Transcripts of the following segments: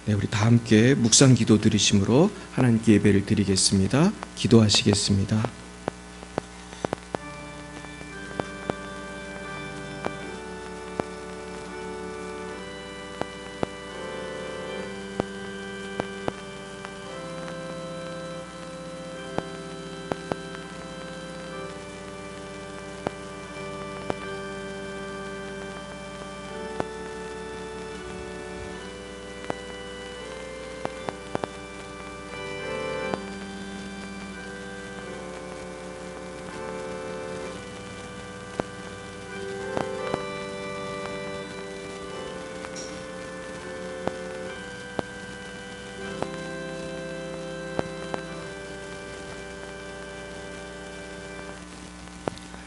네, 우리 다 함께 묵상 기도 드리심으로 하나님께 예배를 드리겠습니다. 기도하시겠습니다.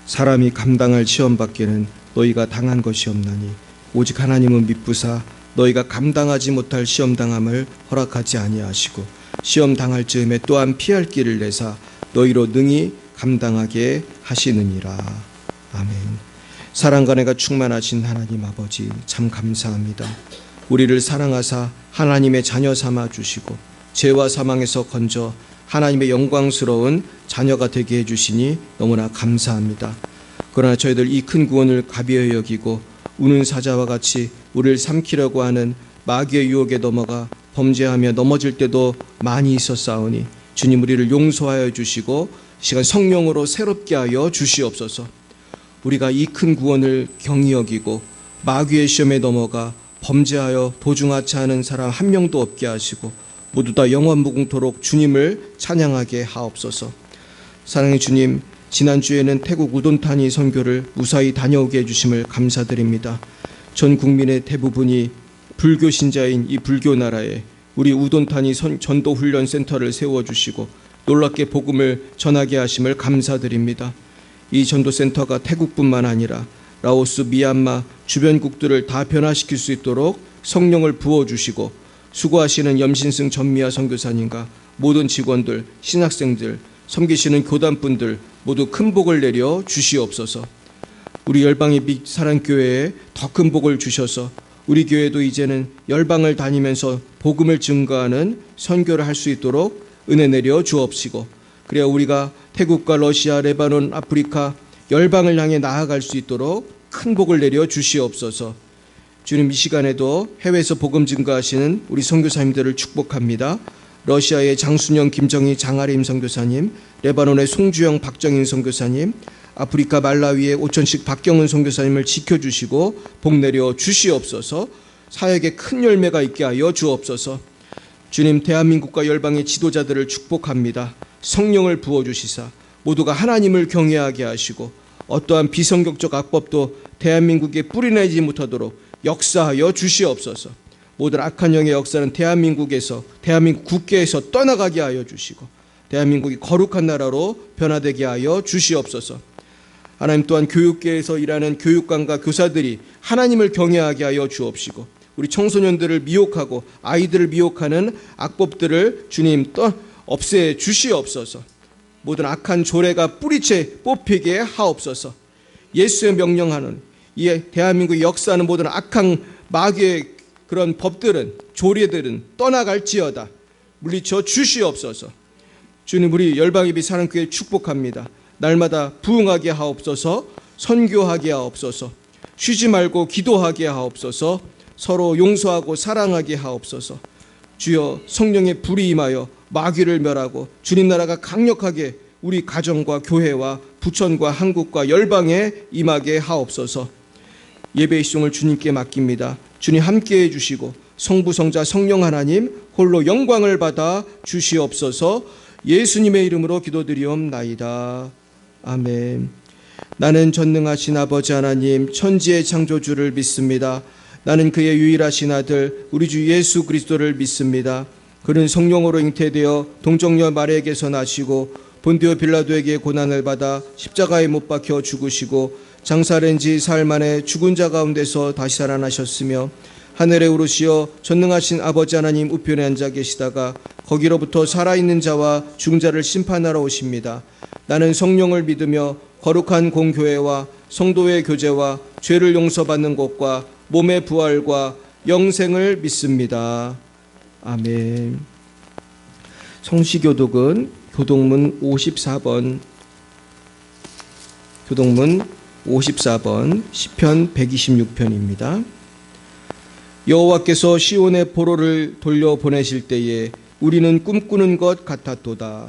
사람이 감당할 시험 밖에는 너희가 당한 것이 없나니 오직 하나님은 미쁘사 너희가 감당하지 못할 시험 당함을 허락하지 아니하시고 시험 당할 즈음에 또한 피할 길을 내사 너희로 능히 감당하게 하시느니라. 아멘. 사랑과 은혜가 충만하신 하나님 아버지, 참 감사합니다. 우리를 사랑하사 하나님의 자녀 삼아 주시고 죄와 사망에서 건져 하나님의 영광스러운 자녀가 되게 해주시니 너무나 감사합니다. 그러나 저희들 이 큰 구원을 가비히 여기고 우는 사자와 같이 우리를 삼키려고 하는 마귀의 유혹에 넘어가 범죄하며 넘어질 때도 많이 있었사오니 주님, 우리를 용서하여 주시고 시간 성령으로 새롭게 하여 주시옵소서. 우리가 이 큰 구원을 경히 여기고 마귀의 시험에 넘어가 범죄하여 도중하차하는 사람 한 명도 없게 하시고 모두 다 영원 무궁토록 주님을 찬양하게 하옵소서. 사랑의 주님, 지난주에는 태국 우돈타니 선교를 무사히 다녀오게 해주심을 감사드립니다. 전 국민의 대부분이 불교 신자인 이 불교 나라에 우리 우돈타니 전도훈련센터를 세워주시고 놀랍게 복음을 전하게 하심을 감사드립니다. 이 전도센터가 태국뿐만 아니라 라오스, 미얀마 주변국들을 다 변화시킬 수 있도록 성령을 부어주시고 수고하시는 염신승 전미아 선교사님과 모든 직원들, 신학생들, 섬기시는 교단분들 모두 큰 복을 내려 주시옵소서. 우리 열방의 사랑교회에 더 큰 복을 주셔서 우리 교회도 이제는 열방을 다니면서 복음을 증거하는 선교를 할 수 있도록 은혜 내려 주옵시고, 그래야 우리가 태국과 러시아, 레바논, 아프리카 열방을 향해 나아갈 수 있도록 큰 복을 내려 주시옵소서. 주님, 이 시간에도 해외에서 복음 증거하시는 우리 선교사님들을 축복합니다. 러시아의 장순영, 김정희, 장아림 선교사님, 레바논의 송주영, 박정인 선교사님, 아프리카 말라위의 오천식, 박경은 선교사님을 지켜주시고 복 내려 주시옵소서. 사역에 큰 열매가 있게 하여 주옵소서. 주님, 대한민국과 열방의 지도자들을 축복합니다. 성령을 부어주시사 모두가 하나님을 경외하게 하시고 어떠한 비성경적 악법도 대한민국에 뿌리내지 못하도록 역사하여 주시옵소서. 모든 악한 영의 역사는 대한민국에서, 대한민국 국계에서 떠나가게 하여 주시고 대한민국이 거룩한 나라로 변화되게 하여 주시옵소서. 하나님, 또한 교육계에서 일하는 교육관과 교사들이 하나님을 경외하게 하여 주옵시고 우리 청소년들을 미혹하고 아이들을 미혹하는 악법들을 주님 없애 주시옵소서. 모든 악한 조례가 뿌리채 뽑히게 하옵소서. 예수의 명령하는 이 대한민국의 역사하는 모든 악한 마귀의 그런 법들은, 조례들은 떠나갈지어다. 물리쳐 주시옵소서. 주님, 우리 열방예비 사랑교회 축복합니다. 날마다 부흥하게 하옵소서. 선교하게 하옵소서. 쉬지 말고 기도하게 하옵소서. 서로 용서하고 사랑하게 하옵소서. 주여, 성령의 불이 임하여 마귀를 멸하고 주님 나라가 강력하게 우리 가정과 교회와 부천과 한국과 열방에 임하게 하옵소서. 예배의 시종을 주님께 맡깁니다. 주님 함께해 주시고 성부, 성자, 성령 하나님 홀로 영광을 받아 주시옵소서. 예수님의 이름으로 기도드리옵나이다. 아멘. 나는 전능하신 아버지 하나님, 천지의 창조주를 믿습니다. 나는 그의 유일하신 아들 우리 주 예수 그리스도를 믿습니다. 그는 성령으로 잉태되어 동정녀 마리아에게서 나시고 본디오 빌라도에게 고난을 받아 십자가에 못 박혀 죽으시고 장사된 지 사흘 만에 죽은 자 가운데서 다시 살아나셨으며 하늘에 오르시어 전능하신 아버지 하나님 우편에 앉아 계시다가 거기로부터 살아있는 자와 죽은 자를 심판하러 오십니다. 나는 성령을 믿으며 거룩한 공교회와 성도의 교제와 죄를 용서받는 것과 몸의 부활과 영생을 믿습니다. 아멘. 성시교독은 교독문 54번 시편 126편입니다. 여호와께서 시온의 포로를 돌려보내실 때에 우리는 꿈꾸는 것 같았도다.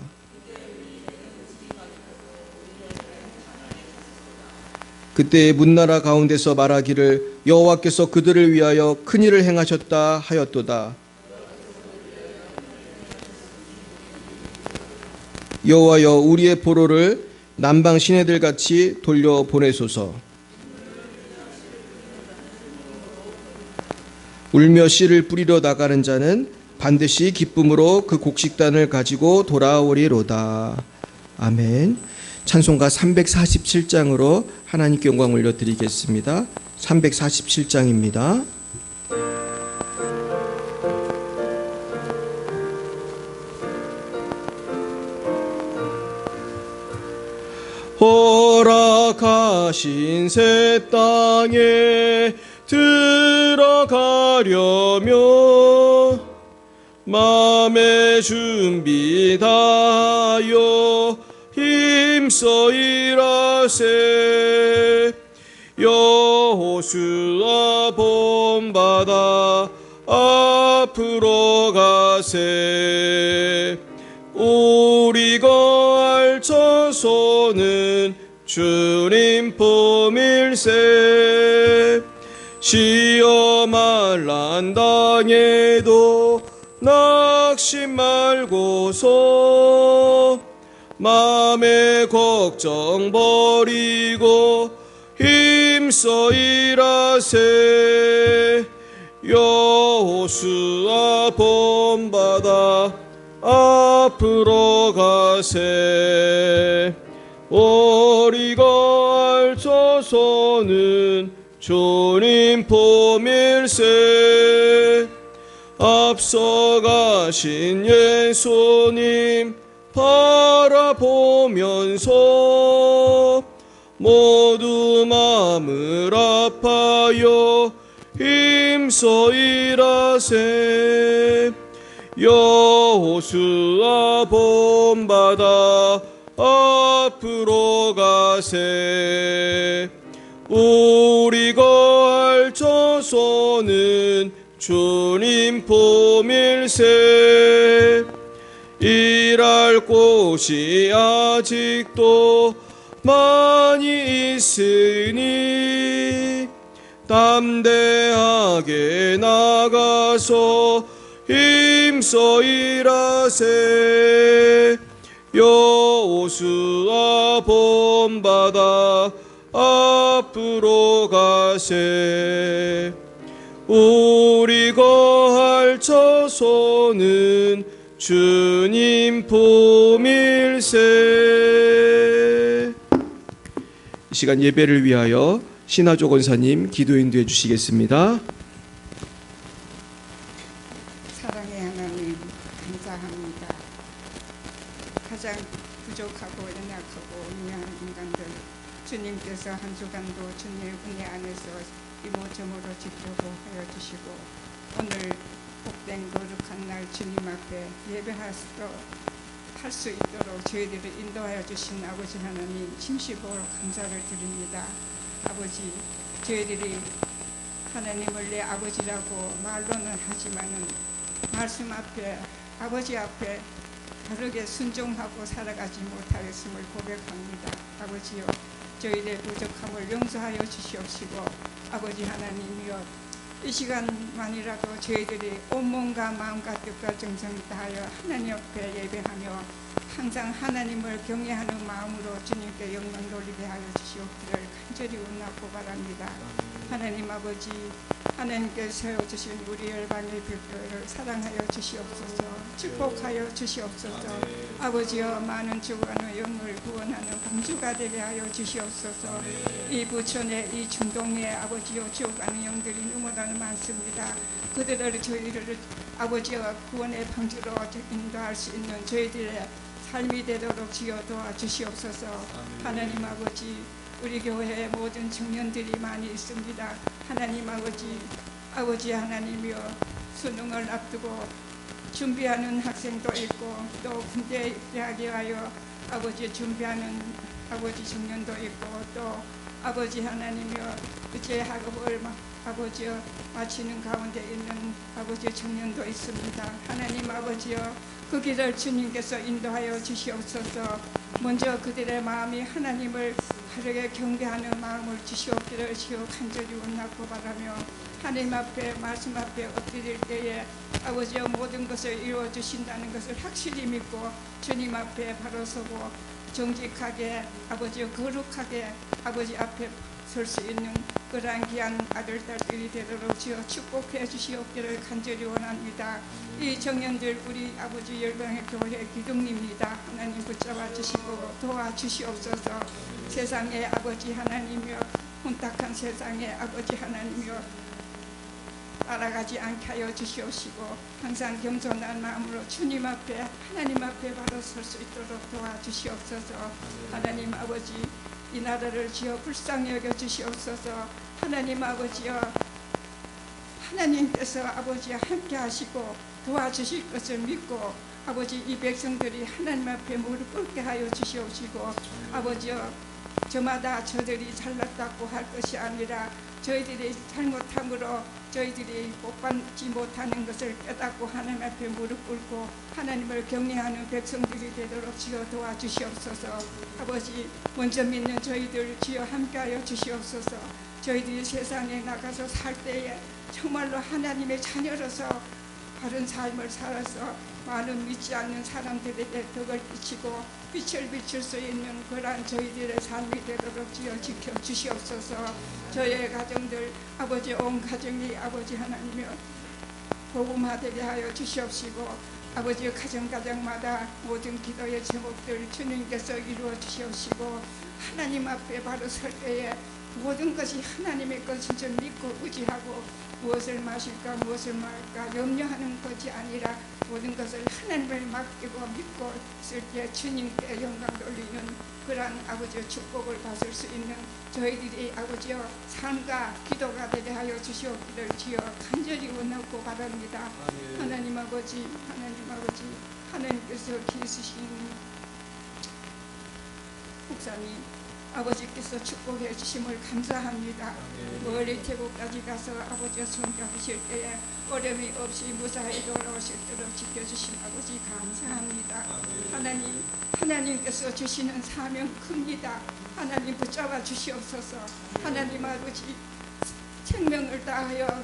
그때 문나라 가운데서 말하기를 여호와께서 그들을 위하여 큰일을 행하셨다 하였도다. 여호와여, 우리의 포로를 남방 시내들 같이 돌려보내소서. 울며 씨를 뿌리러 나가는 자는 반드시 기쁨으로 그 곡식단을 가지고 돌아오리로다. 아멘. 찬송가 347장으로 하나님께 영광 올려드리겠습니다. 347장입니다. 허락하신 새 땅에 들어가려면 마음의 준비 다하여 힘써 일하세. 여호수아 본받아 앞으로 가세. 우리 거할 처소는 주님 품일세. 시험할 난당에도 낙심 말고서 마음의 걱정 버리고 힘써 일하세. 여호수아 본받아 앞으로 가세. 우리 거할 처소는 주님 품일세. 앞서가신 예수님 바라보면서 모두 마음을 아파요 힘써 일하세. 여호수아 본받아 앞으로 가세. 우리 거할 처소는 주님 품일세. 일할 곳이 아직도 많이 있으니 담대하게 나가서 힘써 일하세. 여호수아 본받아 앞으로 가세. 우리 거할 처소는 주님 품일세. 이 시간 예배를 위하여 신하조 권사님 기도 인도해 주시겠습니다. 사랑의 하나님, 감사합니다. 가장 부족하고 연약하고 미안한 인간들, 주님께서 한 주간도 주님의 은혜 안에서 이모저모로 지키고 하여 주시고 오늘 복된 거룩한 날 주님 앞에 예배할 수 있도록 저희들을 인도하여 주신 아버지 하나님 심심으로 감사를 드립니다. 아버지, 저희들이 하나님을 내 아버지라고 말로는 하지만은 말씀 앞에 아버지 앞에 다르게 순종하고 살아가지 못하였음을 고백합니다. 아버지여, 저희들의 부족함을 용서하여 주시옵시고 아버지 하나님이여, 이 시간만이라도 저희들이 온몸과 마음과 뜻과 정성을 다하여 하나님 앞에 예배하며 항상 하나님을 경외하는 마음으로 주님께 영광 돌리게 하여 주시옵기를 간절히 원하고 바랍니다. 하나님 아버지, 하나님께 세워주신 우리 열방의 별들을 사랑하여 주시옵소서. 축복하여 주시옵소서. 아버지여, 많은 죽어가는 영을 구원하는 공주가 되게 하여 주시옵소서. 이 부천의 이 중동에 아버지여 죽어가는 영들이 너무나 많습니다. 그들을 저희를 아버지여 구원의 방주로 인도할 수 있는 저희들의 삶이 되도록 지어 도와주시옵소서. 하나님 아버지, 우리 교회에 모든 청년들이 많이 있습니다. 하나님 아버지 하나님이여, 수능을 앞두고 준비하는 학생도 있고 또 군대에 입대하기 위하여 아버지 준비하는 아버지 청년도 있고 또 아버지 하나님이여 제 학업을 아버지여 마치는 가운데 있는 아버지 청년도 있습니다. 하나님 아버지여 그 길을 주님께서 인도하여 주시옵소서. 먼저 그들의 마음이 하나님을 바르게 경배하는 마음을 주시옵기를 주여 간절히 원하고 바라며 하나님 앞에 말씀 앞에 엎드릴 때에 아버지여 모든 것을 이루어 주신다는 것을 확실히 믿고 주님 앞에 바로 서고 정직하게 아버지여 거룩하게 아버지 앞에 설 수 있는 그러한 귀한 아들 딸들이 되도록 주여 축복해 주시옵기를 간절히 원합니다. 이 청년들 우리 아버지 열방의 교회 기둥입니다. 하나님 붙잡아 주시고 도와주시옵소서. 세상의 아버지 하나님이여 혼탁한 세상의 아버지 하나님이여 따라가지 않게 하여 주시옵시고 항상 겸손한 마음으로 주님 앞에 하나님 앞에 바로 설 수 있도록 도와주시옵소서. 하나님 아버지 이 나라를 지어 불쌍히 여겨 주시옵소서. 하나님 아버지여 하나님께서 아버지와 함께 하시고 도와주실 것을 믿고 아버지 이 백성들이 하나님 앞에 무릎 꿇게 하여 주시옵시고 아버지여 저마다 저들이 잘났다고 할 것이 아니라 저희들이 잘못함으로 저희들이 복받지 못하는 것을 깨닫고 하나님 앞에 무릎 꿇고 하나님을 경외하는 백성들이 되도록 주여 도와주시옵소서. 아버지 먼저 믿는 저희들 주여 함께하여 주시옵소서. 저희들이 세상에 나가서 살 때에 정말로 하나님의 자녀로서 바른 삶을 살아서 많은 믿지 않는 사람들에게 덕을 끼치고 빛을 비출 수 있는 그러한 저희들의 삶이 되도록 주여 지켜주시옵소서. 저희의 가정들 아버지 온 가정이 아버지 하나님이여 복음화되게 하여 주시옵시고 아버지 가정마다 모든 기도의 제목들 주님께서 이루어 주시옵시고 하나님 앞에 바로 설 때에 모든 것이 하나님의 것인 줄 믿고 의지하고 무엇을 마실까 무엇을 말까 염려하는 것이 아니라 모든 것을 하나님을 맡기고 믿고 있을 때 주님께 영광 돌리는 그러한 아버지의 축복을 받을 수 있는 저희들이 아버지여 삶과 기도가 되게 하여 주시옵기를 주여 간절히 원하고 바랍니다. 하나님 아버지 하나님께서 기으신 목사님 아버지께서 축복해 주심을 감사합니다. 멀리 태국까지 가서 아버지가 선교하실 때에 어려움이 없이 무사히 돌아오실도록 지켜주신 아버지 감사합니다. 하나님께서 주시는 사명 큽니다. 하나님 붙잡아 주시옵소서. 하나님 아버지 생명을 다하여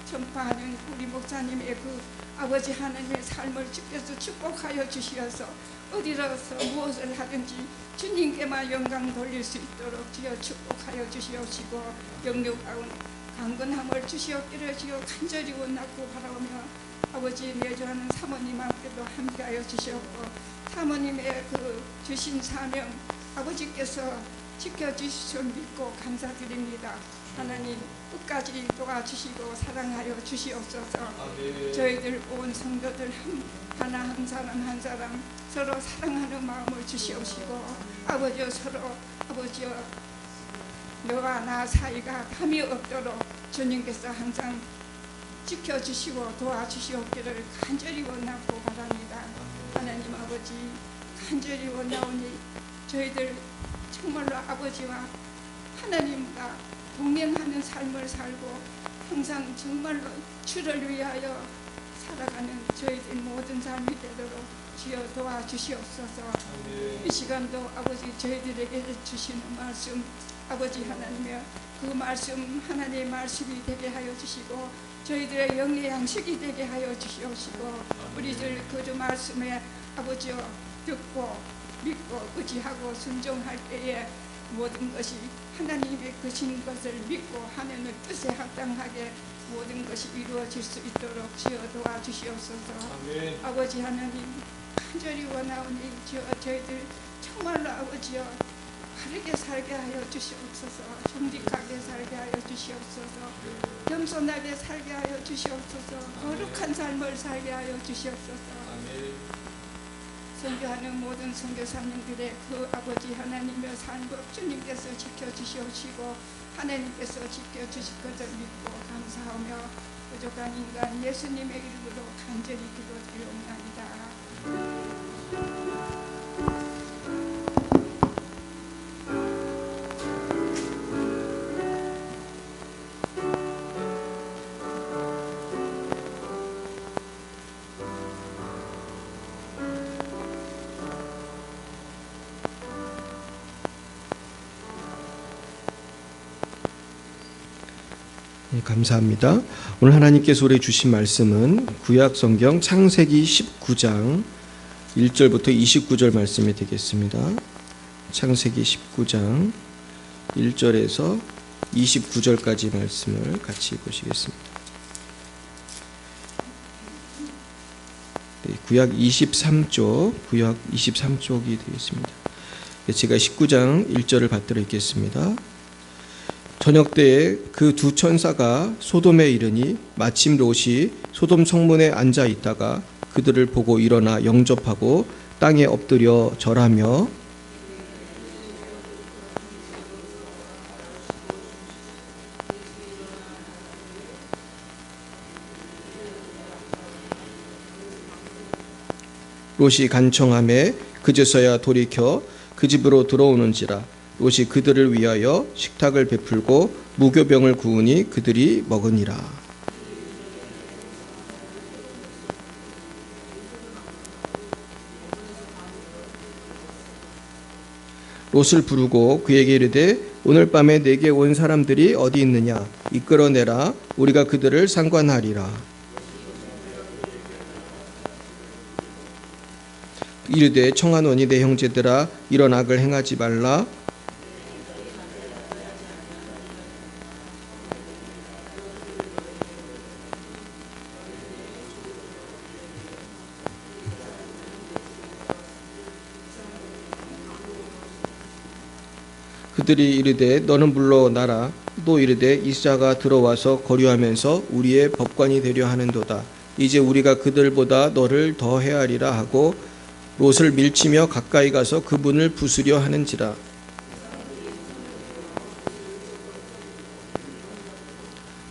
전파하는 우리 목사님의 그 아버지 하나님의 삶을 주께서 축복하여 주시어서 어디로서 무엇을 하든지 주님께만 영광 돌릴 수 있도록 주여 축복하여 주시옵시고 영육하고 강건함을 주시옵기를 주여 간절히 원하고 바라오며 아버지 내조하는 사모님께도 함께하여 주시옵고 사모님의 그 주신 사명 아버지께서 지켜주실 줄 믿고 감사드립니다. 하나님 끝까지 도와주시고 사랑하여 주시옵소서. 저희들 온 성도들 하나 한 사람 한 사람 서로 사랑하는 마음을 주시옵시고 아버지여 서로 아버지여 너와 나 사이가 담이 없도록 주님께서 항상 지켜주시고 도와주시옵기를 간절히 원하고 바랍니다. 하나님 아버지 간절히 원하오니 저희들 정말로 아버지와 하나님과 동행하는 삶을 살고 항상 정말로 주를 위하여 살아가는 저희들 모든 삶이 되도록 주여 도와주시옵소서. 이 시간도 아버지 저희들에게 주시는 말씀 아버지 하나님의 그 말씀 하나님의 말씀이 되게 하여 주시고 저희들의 영의 양식이 되게 하여 주시옵시고 우리들 그 말씀에 아버지여 듣고 믿고 의지하고 순종할 때에 모든 것이 하나님의 크신 것을 믿고 하나님의 뜻에 합당하게 모든 것이 이루어질 수 있도록 주여 도와주시옵소서. 아멘. 아버지 하나님 간절히 원하오니 저희들 정말로 아버지여 바르게 살게 하여 주시옵소서. 정직하게 살게 하여 주시옵소서. 겸손하게 살게 하여 주시옵소서. 거룩한 삶을 살게 하여 주시옵소서. 아멘. 선교하는 모든 선교사님들의 그 아버지 하나님의 삶을 주님께서 지켜주시옵시고 하나님께서 지켜주실 것을 믿고 감사하며 부족한 인간 예수님의 이름으로 간절히 간절히 기도드리옵나이다. 네, 감사합니다. 오늘 하나님께서 우리에게 주신 말씀은 구약 성경 창세기 19장 1절부터 29절 말씀이 되겠습니다. 창세기 19장 1절에서 29절까지 말씀을 같이 보시겠습니다. 네, 구약 23쪽이 되겠습니다. 네, 제가 19장 1절을 받들어 읽겠습니다. 저녁 때에 그 두 천사가 소돔에 이르니 마침 롯이 소돔 성문에 앉아 있다가 그들을 보고 일어나 영접하고 땅에 엎드려 절하며 롯이 간청하매 그제서야 돌이켜 그 집으로 들어오는지라 롯이 그들을 위하여 식탁을 베풀고 무교병을 구우니 그들이 먹으니라. 롯을 부르고 그에게 이르되 오늘 밤에 내게 온 사람들이 어디 있느냐 이끌어내라 우리가 그들을 상관하리라. 이르되 청하노니 내 형제들아 이런 악을 행하지 말라. 그들이 이르되 너는 물러나라. 또 이르되 이사가 들어와서 거류하면서 우리의 법관이 되려 하는도다. 이제 우리가 그들보다 너를 더 헤아리라 하고 롯을 밀치며 가까이 가서 그 문을 부수려 하는지라.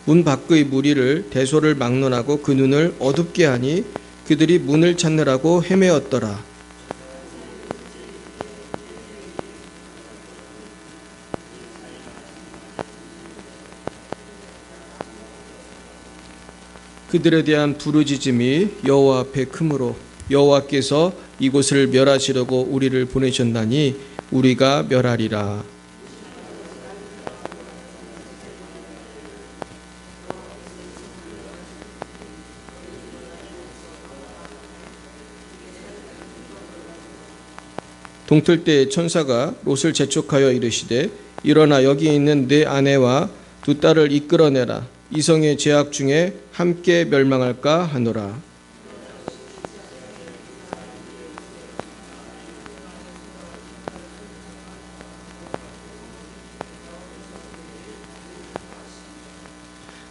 문 밖의 무리를 대소를 막론하고 그 눈을 어둡게 하니 그들이 문을 찾느라고 헤매었더라. 그들에 대한 부르짖음이 여호와 앞에 크므로 여호와께서 이곳을 멸하시려고 우리를 보내셨나니 우리가 멸하리라. 동틀 때 천사가 롯을 재촉하여 이르시되 일어나 여기 있는 내 아내와 두 딸을 이끌어내라. 이성의 죄악 중에 함께 멸망할까 하노라.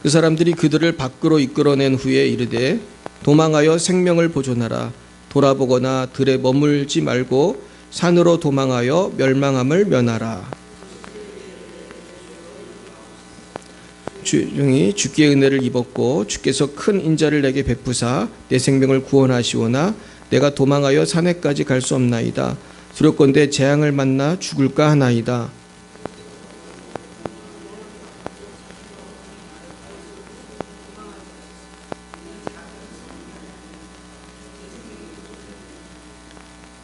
그 사람들이 그들을 밖으로 이끌어낸 후에 이르되 도망하여 생명을 보존하라. 돌아보거나 들에 머물지 말고 산으로 도망하여 멸망함을 면하라. 주중이 주께 은혜를 입었고 주께서 큰 인자를 내게 베푸사 내 생명을 구원하시오나 내가 도망하여 산에까지 갈 수 없나이다. 두렵건대 재앙을 만나 죽을까 하나이다.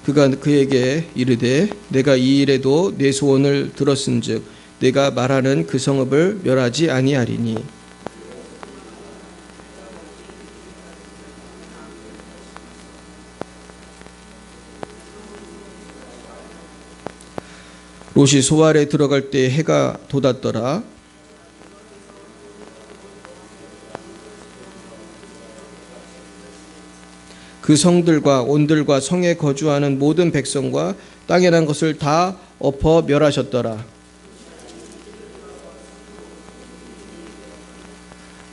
그가 그에게 이르되 내가 이 일에도 내 소원을 들었은즉 내가 말하는 그 성읍을 멸하지 아니하리니. 롯이 소알에 들어갈 때 해가 돋았더라. 그 성들과 온들과 성에 거주하는 모든 백성과 땅에 난 것을 다 엎어 멸하셨더라.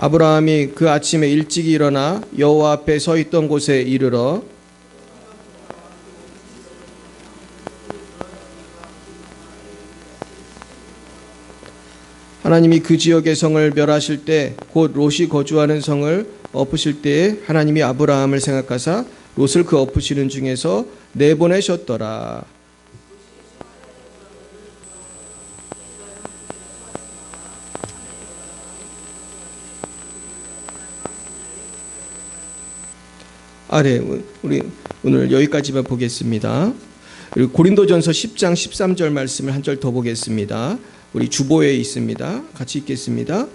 아브라함이 그 아침에 일찍 일어나 여호와 앞에 서 있던 곳에 이르러 하나님이 그 지역의 성을 멸하실 때 곧 롯이 거주하는 성을 엎으실 때에 하나님이 아브라함을 생각하사 롯을 그 엎으시는 중에서 내보내셨더라. 아래 우리 오늘 여기까지만 보겠습니다. 그리고 고린도전서 10장 13절 말씀을 한 절 더 보겠습니다. 우리 주보에 있습니다. 같이 읽겠습니다.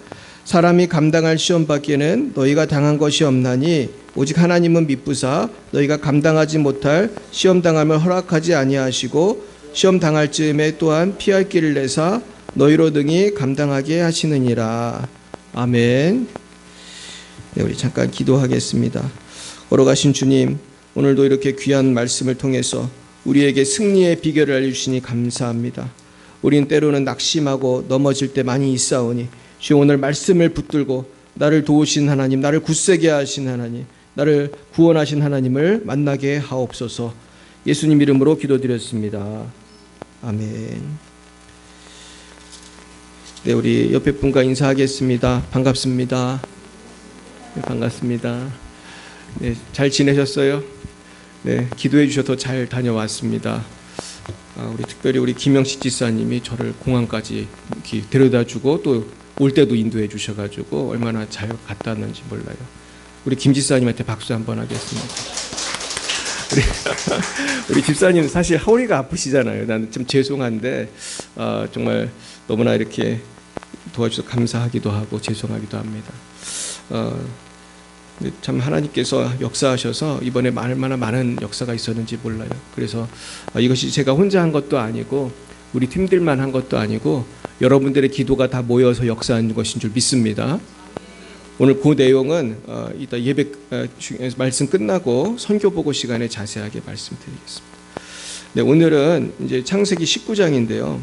사람이 감당할 시험 밖에는 너희가 당한 것이 없나니 오직 하나님은 미쁘사 너희가 감당하지 못할 시험 당함을 허락하지 아니하시고 시험 당할 즈음에 또한 피할 길을 내사 너희로 등이 감당하게 하시느니라. 아멘. 네, 우리 잠깐 기도하겠습니다. 걸어가신 주님, 오늘도 이렇게 귀한 말씀을 통해서 우리에게 승리의 비결을 알려주시니 감사합니다. 우린 때로는 낙심하고 넘어질 때 많이 있사오니 주여 오늘 말씀을 붙들고 나를 도우신 하나님, 나를 굳세게 하신 하나님, 나를 구원하신 하나님을 만나게 하옵소서. 예수님 이름으로 기도드렸습니다. 아멘. 네, 우리 옆에 분과 인사하겠습니다. 반갑습니다. 네, 반갑습니다. 네, 잘 지내셨어요? 네, 기도해 주셔서 잘 다녀왔습니다. 우리 특별히 우리 김영식 지사님이 저를 공항까지 이렇게 데려다주고 또 올 때도 인도해 주셔가지고 얼마나 잘 갔다 왔는지 몰라요. 우리 김 지사님한테 박수 한번 하겠습니다. 우리 집사님 사실 허리가 아프시잖아요. 나는 좀 죄송한데 정말 너무나 이렇게 도와주셔서 감사하기도 하고 죄송하기도 합니다. 참 하나님께서 역사하셔서 이번에 얼마나 많은 역사가 있었는지 몰라요. 그래서 이것이 제가 혼자 한 것도 아니고 우리 팀들만 한 것도 아니고 여러분들의 기도가 다 모여서 역사한 것인 줄 믿습니다. 오늘 그 내용은 이따 예배 말씀 끝나고 선교 보고 시간에 자세하게 말씀드리겠습니다. 네, 오늘은 이제 창세기 19장인데요.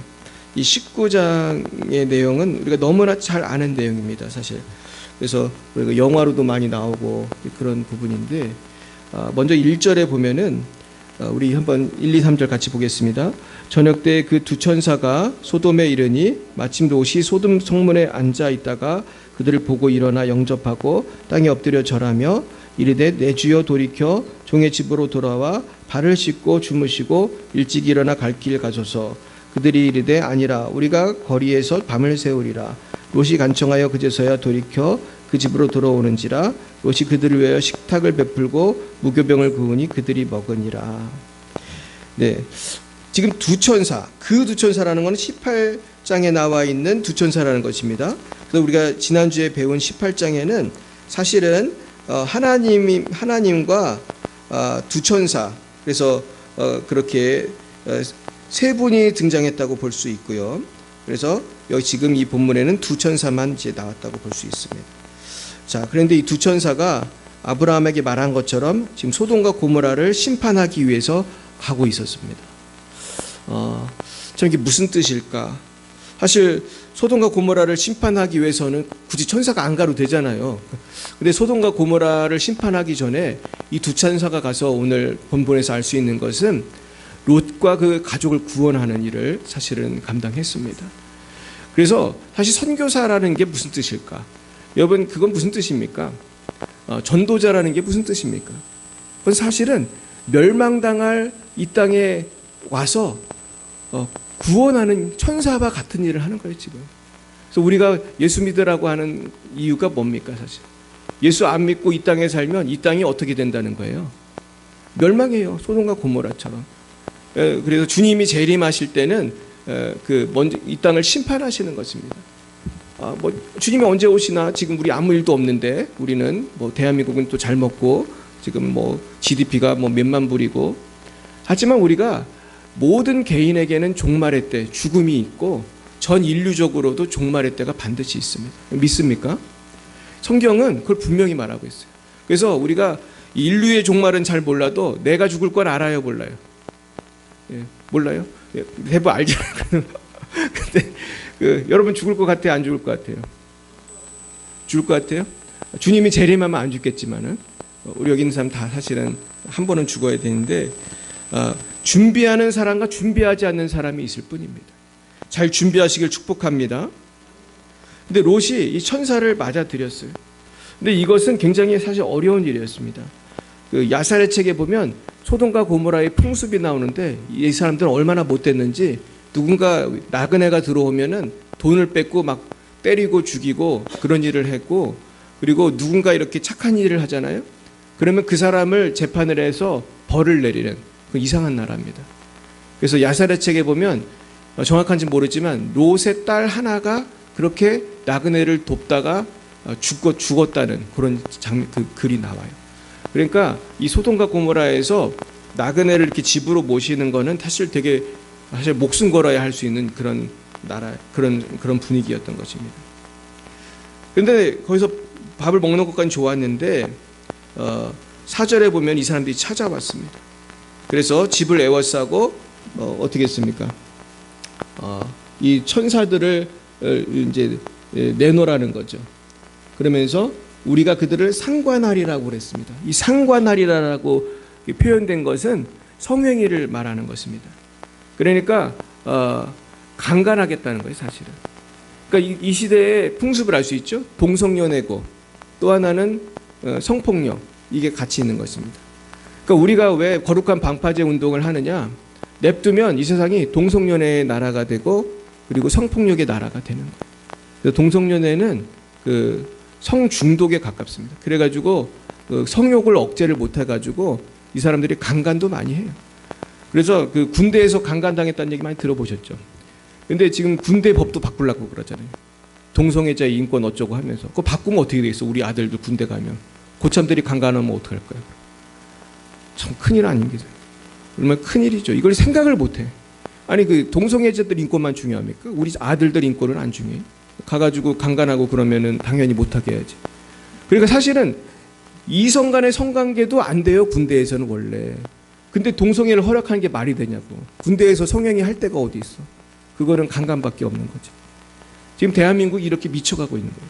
이 19장의 내용은 우리가 너무나 잘 아는 내용입니다, 사실. 그래서 우리가 영화로도 많이 나오고 그런 부분인데 먼저 1절에 보면은 우리 한번 1, 2, 3절 같이 보겠습니다. 저녁 때 그 두 천사가 소돔에 이르니 마침 롯이 소돔 성문에 앉아 있다가 그들을 보고 일어나 영접하고 땅에 엎드려 절하며 이르되 내 주여 돌이켜 종의 집으로 돌아와 발을 씻고 주무시고 일찍 일어나 갈 길 가소서. 그들이 이르되 아니라 우리가 거리에서 밤을 새우리라. 롯이 간청하여 그제서야 돌이켜 그 집으로 돌아오는지라. 롯이 그들을 위하여 식탁을 베풀고 무교병을 구우니 그들이 먹으니라. 네, 지금 두 천사, 그 두 천사라는 것은 18장에 나와 있는 두 천사라는 것입니다. 그래서 우리가 지난주에 배운 18장에는 사실은 하나님과 두 천사, 그래서 그렇게 세 분이 등장했다고 볼 수 있고요. 그래서 여기 지금 이 본문에는 두 천사만 이제 나왔다고 볼 수 있습니다. 자, 그런데 이 두 천사가 아브라함에게 말한 것처럼 지금 소돔과 고모라를 심판하기 위해서 가고 있었습니다. 참 이게 무슨 뜻일까? 사실 소돔과 고모라를 심판하기 위해서는 굳이 천사가 안 가도 되잖아요. 근데 소돔과 고모라를 심판하기 전에 이 두 천사가 가서 오늘 본문에서 알 수 있는 것은 롯과 그 가족을 구원하는 일을 사실은 감당했습니다. 그래서 사실 선교사라는 게 무슨 뜻일까? 여러분, 그건 무슨 뜻입니까? 전도자라는 게 무슨 뜻입니까? 그건 사실은 멸망당할 이 땅에 와서 구원하는 천사와 같은 일을 하는 거예요, 지금. 그래서 우리가 예수 믿으라고 하는 이유가 뭡니까, 사실? 예수 안 믿고 이 땅에 살면 이 땅이 어떻게 된다는 거예요? 멸망해요, 소돔과 고모라처럼. 그래서 주님이 재림하실 때는 먼저 이 땅을 심판하시는 것입니다. 주님이 언제 오시나 지금 우리 아무 일도 없는데 우리는 대한민국은 또 잘 먹고 지금 GDP가 몇만 불이고 하지만 우리가 모든 개인에게는 종말의 때 죽음이 있고 전 인류적으로도 종말의 때가 반드시 있습니다. 믿습니까? 성경은 그걸 분명히 말하고 있어요. 그래서 우리가 인류의 종말은 잘 몰라도 내가 죽을 건 알아요, 몰라요? 예, 몰라요? 예, 대부분 알잖아요. 근데 여러분 죽을 것 같아요, 안 죽을 것 같아요? 죽을 것 같아요? 주님이 재림하면 안 죽겠지만은 우리 여기 있는 사람 다 사실은 한 번은 죽어야 되는데 준비하는 사람과 준비하지 않는 사람이 있을 뿐입니다. 잘 준비하시길 축복합니다. 근데 롯이 이 천사를 맞아들였어요. 근데 이것은 굉장히 사실 어려운 일이었습니다. 그 야살의 책에 보면 소돔과 고모라의 풍습이 나오는데 이 사람들은 얼마나 못됐는지 누군가 나그네가 들어오면은 돈을 뺏고 막 때리고 죽이고 그런 일을 했고, 그리고 누군가 이렇게 착한 일을 하잖아요. 그러면 그 사람을 재판을 해서 벌을 내리는 그 이상한 나라입니다. 그래서 야살의 책에 보면 정확한지 모르지만 롯의 딸 하나가 그렇게 나그네를 돕다가 죽었다는 그런 그 글이 나와요. 그러니까 이 소돔과 고모라에서 나그네를 이렇게 집으로 모시는 거는 사실 되게 목숨 걸어야 할 수 있는 그런 나라, 그런 분위기였던 것입니다. 그런데 거기서 밥을 먹는 것까지 좋았는데 4절에 보면 이 사람들이 찾아왔습니다. 그래서 집을 에워싸고 어떻게 했습니까? 이 천사들을 이제 내놓으라는 거죠. 그러면서 우리가 그들을 상관하리라고 그랬습니다. 이 상관하리라고 표현된 것은 성행위를 말하는 것입니다. 그러니까 강간하겠다는 거예요, 사실은. 그러니까 이 시대의 풍습을 알 수 있죠. 동성연애고 또 하나는 성폭력, 이게 같이 있는 것입니다. 그러니까 우리가 왜 거룩한 방파제 운동을 하느냐? 냅두면 이 세상이 동성연애의 나라가 되고 그리고 성폭력의 나라가 되는 거예요. 그래서 동성연애는 그 성중독에 가깝습니다. 그래가지고 그 성욕을 억제를 못해가지고 이 사람들이 강간도 많이 해요. 그래서 그 군대에서 강간당했다는 얘기 많이 들어보셨죠. 근데 지금 군대 법도 바꾸려고 그러잖아요. 동성애자의 인권 어쩌고 하면서. 그거 바꾸면 어떻게 되겠어? 우리 아들들 군대 가면. 고참들이 강간하면 어떡할 거야? 참 큰일 아닙니다. 얼마나 큰일이죠. 이걸 생각을 못해. 아니 그 동성애자들 인권만 중요합니까? 우리 아들들 인권은 안 중요해. 가가지고 강간하고 그러면은 당연히 못하게 해야지. 그러니까 사실은 이성 간의 성관계도 안 돼요, 군대에서는 원래. 근데 동성애를 허락하는 게 말이 되냐고. 군대에서 성행위 할 데가 어디 있어. 그거는 강간밖에 없는 거죠. 지금 대한민국이 이렇게 미쳐가고 있는 거예요.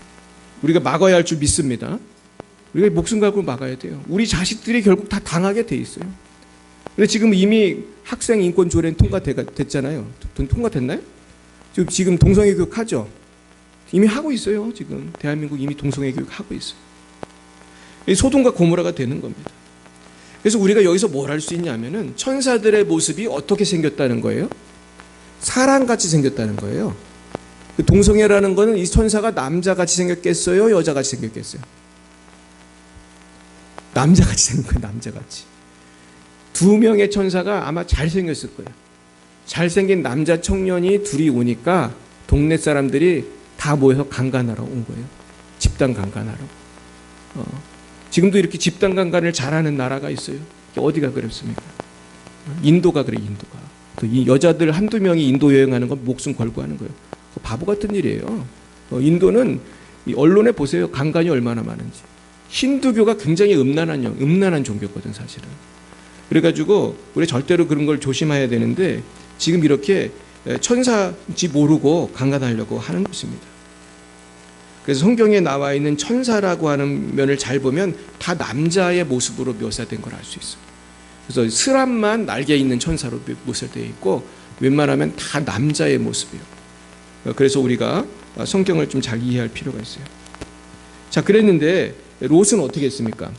우리가 막아야 할 줄 믿습니다. 우리가 목숨 걸고 막아야 돼요. 우리 자식들이 결국 다 당하게 돼 있어요. 근데 지금 이미 학생 인권 조례는 통과됐잖아요. 통과됐나요? 지금 동성애 교육 하죠? 이미 하고 있어요. 지금 대한민국 이미 동성애 교육 하고 있어요. 소돔과 고모라가 되는 겁니다. 그래서 우리가 여기서 뭘 할 수 있냐면은 천사들의 모습이 어떻게 생겼다는 거예요? 사람같이 생겼다는 거예요. 그 동성애라는 거는 이 천사가 남자같이 생겼겠어요? 여자같이 생겼겠어요? 남자같이 생긴 거예요. 남자같이. 두 명의 천사가 아마 잘생겼을 거예요. 잘생긴 남자 청년이 둘이 오니까 동네 사람들이 다 모여서 강간하러 온 거예요. 집단 강간하러. 지금도 이렇게 집단 강간을 잘하는 나라가 있어요. 어디가 그렇습니까? 인도가 그래, 인도가. 이 여자들 한두 명이 인도 여행하는 건 목숨 걸고 하는 거예요. 바보 같은 일이에요. 인도는 언론에 보세요. 강간이 얼마나 많은지. 힌두교가 굉장히 음란한 종교거든, 사실은. 그래가지고 우리 절대로 그런 걸 조심해야 되는데 지금 이렇게 천사인지 모르고 강간하려고 하는 것입니다. 그래서 성경에 나와 있는 천사라고 하는 면을 잘 보면 다 남자의 모습으로 묘사된 걸 알 수 있어요. 그래서 스람만 날개 있는 천사로 묘사되어 있고 웬만하면 다 남자의 모습이에요. 그래서 우리가 성경을 좀 잘 이해할 필요가 있어요. 자, 그랬는데 롯은 어떻게 했습니까?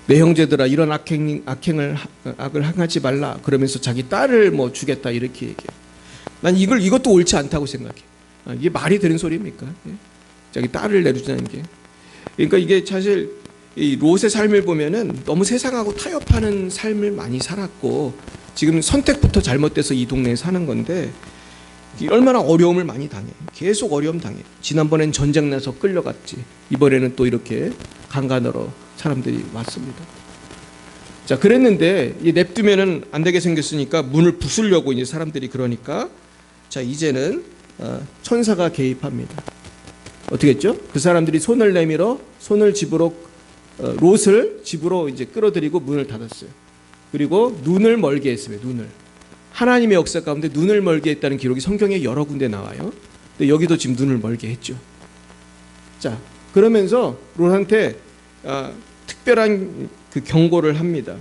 내 형제들아 이런 악을 행하지 말라 그러면서 자기 딸을 뭐 주겠다 이렇게 얘기해. 난 이것도 옳지 않다고 생각해. 이게 말이 되는 소리입니까? 자기 딸을 내주자는 게. 그러니까 이게 사실 이 롯의 삶을 보면은 너무 세상하고 타협하는 삶을 많이 살았고 지금 선택부터 잘못돼서 이 동네에 사는 건데 얼마나 어려움을 많이 당해. 계속 어려움 당해. 지난번엔 전쟁 나서 끌려갔지. 이번에는 또 이렇게 강간하러 사람들이 왔습니다. 자, 그랬는데 냅두면은 안 되게 생겼으니까 문을 부수려고 이제 사람들이 그러니까 자, 이제는 천사가 개입합니다. 어떻게 했죠? 그 사람들이 손을 내밀어 롯을 집으로 이제 끌어들이고 문을 닫았어요. 그리고 눈을 멀게 했어요. 눈을. 하나님의 역사 가운데 눈을 멀게 했다는 기록이 성경에 여러 군데 나와요. 근데 여기도 지금 눈을 멀게 했죠. 자, 그러면서 롯한테 특별한 그 경고를 합니다.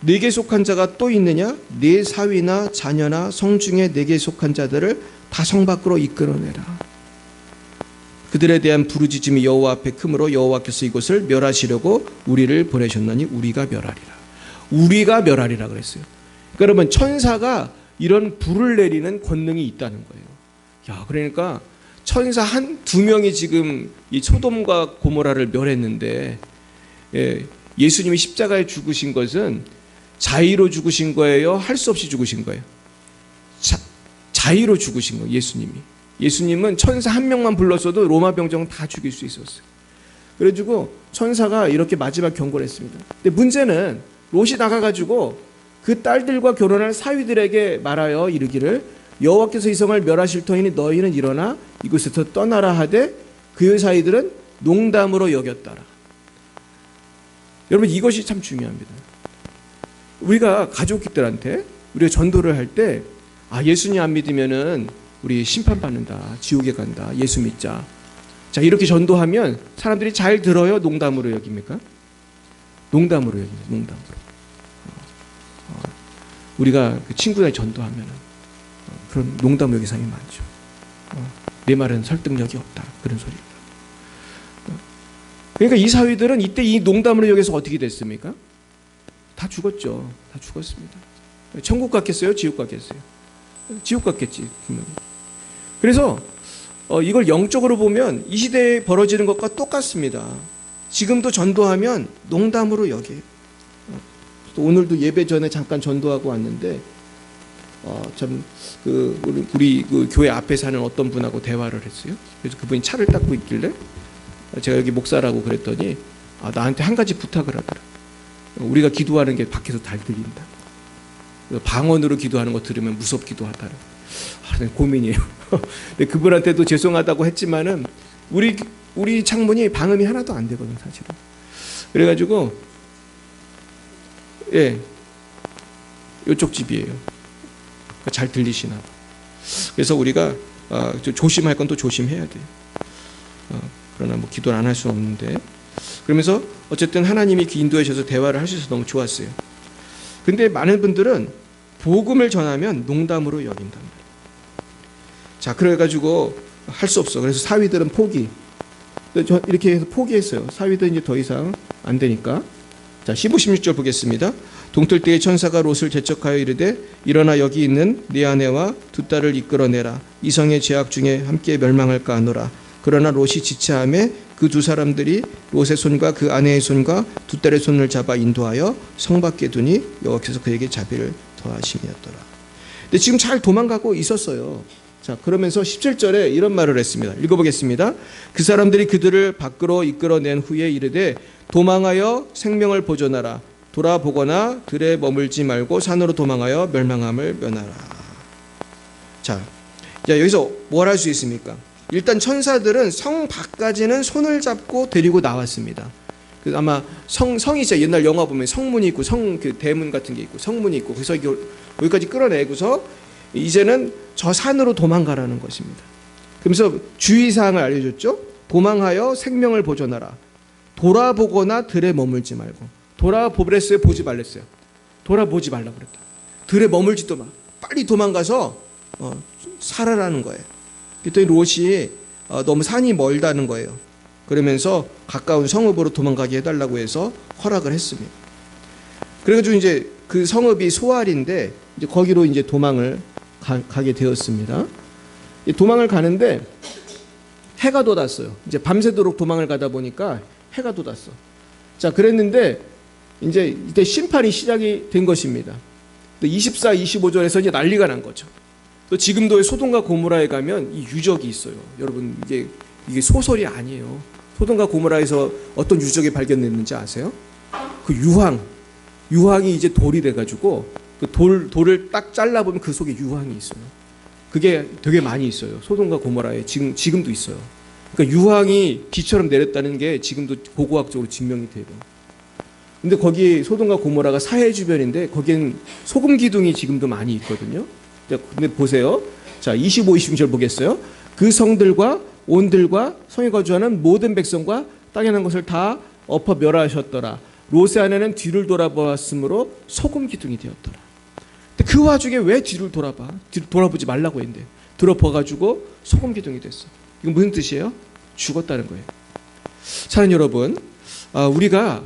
네게 속한 자가 또 있느냐? 네 사위나 자녀나 성중에 네게 속한 자들을 다 성 밖으로 이끌어내라. 그들에 대한 부르짖음이 여호와 앞에 크므로 여호와께서 이곳을 멸하시려고 우리를 보내셨나니 우리가 멸하리라. 우리가 멸하리라 그랬어요. 그러니까 여러분 천사가 이런 불을 내리는 권능이 있다는 거예요. 야, 그러니까 천사 두 명이 지금 이 소돔과 고모라를 멸했는데, 예수님이 십자가에 죽으신 것은 자의로 죽으신 거예요? 할 수 없이 죽으신 거예요? 자의로 죽으신 거예요. 예수님은 천사 한 명만 불렀어도 로마 병정은 다 죽일 수 있었어요. 그래가지고 천사가 이렇게 마지막 경고를 했습니다. 근데 문제는 롯이 나가가지고 그 딸들과 결혼할 사위들에게 말하여 이르기를 여호와께서 이 성을 멸하실 터이니 너희는 일어나 이곳에서 떠나라 하되 그의 사위들은 농담으로 여겼더라. 여러분 이것이 참 중요합니다. 우리가 가족들한테 우리가 전도를 할 때 예수님 안 믿으면은 우리 심판받는다, 지옥에 간다, 예수 믿자. 자, 이렇게 전도하면 사람들이 잘 들어요? 농담으로 여깁니까? 농담으로 여깁니다. 농담으로. 우리가 그 친구들 전도하면 그런 농담으로 여기는 사람이 많죠. 내 말은 설득력이 없다. 그런 소리가. 그러니까 이 사위들은 이때 이 농담으로 여기서 어떻게 됐습니까? 다 죽었죠. 다 죽었습니다. 천국 갔겠어요? 지옥 갔겠어요? 지옥 갔겠지, 분명히. 그래서 이걸 영적으로 보면 이 시대에 벌어지는 것과 똑같습니다. 지금도 전도하면 농담으로 여겨요. 또 오늘도 예배 전에 잠깐 전도하고 왔는데 우리 그 교회 앞에 사는 어떤 분하고 대화를 했어요. 그래서 그분이 차를 닦고 있길래 제가 여기 목사라고 그랬더니 나한테 한 가지 부탁을 하더라. 우리가 기도하는 게 밖에서 잘 들린다. 방언으로 기도하는 거 들으면 무섭기도 하더라. 고민이에요. 근데 그분한테도 죄송하다고 했지만은 우리 창문이 방음이 하나도 안 되거든 사실은. 그래가지고 이쪽 집이에요. 잘 들리시나 봐. 그래서 우리가 조심할 건 또 조심해야 돼요. 그러나 뭐 기도를 안 할 수는 없는데, 그러면서 어쨌든 하나님이 인도해 주셔서 대화를 할 수 있어서 너무 좋았어요. 근데 많은 분들은 복음을 전하면 농담으로 여긴단 말이에요. 자, 그래가지고 할 수 없어. 그래서 사위들은 포기. 이렇게 해서 포기했어요. 사위들은 이제 더 이상 안 되니까. 자, 15, 16절 보겠습니다. 동틀 때에 천사가 롯을 재촉하여 이르되 일어나 여기 있는 네 아내와 두 딸을 이끌어내라. 이성의 죄악 중에 함께 멸망할까 하노라. 그러나 롯이 지체하매 그 두 사람들이 롯의 손과 그 아내의 손과 두 딸의 손을 잡아 인도하여 성 밖에 두니 여호와께서 그에게 자비를 더하심이었더라. 근데 지금 잘 도망가고 있었어요. 자, 그러면서 17절에 이런 말을 했습니다. 읽어보겠습니다. 그 사람들이 그들을 밖으로 이끌어낸 후에 이르되 도망하여 생명을 보존하라. 돌아보거나 들에 머물지 말고 산으로 도망하여 멸망함을 면하라. 자, 여기서 뭘 할 수 있습니까? 일단 천사들은 성 밖까지는 손을 잡고 데리고 나왔습니다. 그 아마 성이 진짜 옛날 영화 보면 성문이 있고 그 대문 같은 게 있고 성문이 있고 그래서 여기까지 끌어내고서 이제는 저 산으로 도망가라는 것입니다. 그러면서 주의사항을 알려줬죠. 도망하여 생명을 보존하라. 돌아보거나 들에 머물지 말고. 돌아보랬어요? 보지 말랬어요? 돌아보지 말라고 그랬다. 들에 머물지도 마. 빨리 도망가서 살아라는 거예요. 그랬더니 롯이 너무 산이 멀다는 거예요. 그러면서 가까운 성읍으로 도망가게 해달라고 해서 허락을 했습니다. 그래가지고 이제 그 성읍이 소알인데 이제 거기로 이제 도망을 가게 되었습니다. 도망을 가는데 해가 돋았어요. 이제 밤새도록 도망을 가다 보니까 해가 돋았어. 자, 그랬는데 이제 이때 심판이 시작이 된 것입니다. 24, 25절에서 이제 난리가 난 거죠. 또 지금도 소돔과 고모라에 가면 이 유적이 있어요. 여러분 이게 소설이 아니에요. 소돔과 고모라에서 어떤 유적이 발견됐는지 아세요? 그 유황이 이제 돌이 돼가지고 그 돌을 딱 잘라보면 그 속에 유황이 있어요. 그게 되게 많이 있어요. 소돔과 고모라에 지금도 있어요. 그러니까 유황이 비처럼 내렸다는 게 지금도 고고학적으로 증명이 돼요. 근데 거기 소돔과 고모라가 사해 주변인데 거기는 소금 기둥이 지금도 많이 있거든요. 근데 보세요. 자, 25, 26절 보겠어요. 그 성들과 온들과 성에 거주하는 모든 백성과 땅에 난 것을 다 엎어 멸하셨더라. 롯의 아내는 뒤를 돌아보았으므로 소금 기둥이 되었더라. 근데 그 와중에 왜 뒤를 돌아봐? 뒤를 돌아보지 말라고 했는데 들어봐가지고 소금 기둥이 됐어. 이건 무슨 뜻이에요? 죽었다는 거예요. 사랑하는 여러분, 우리가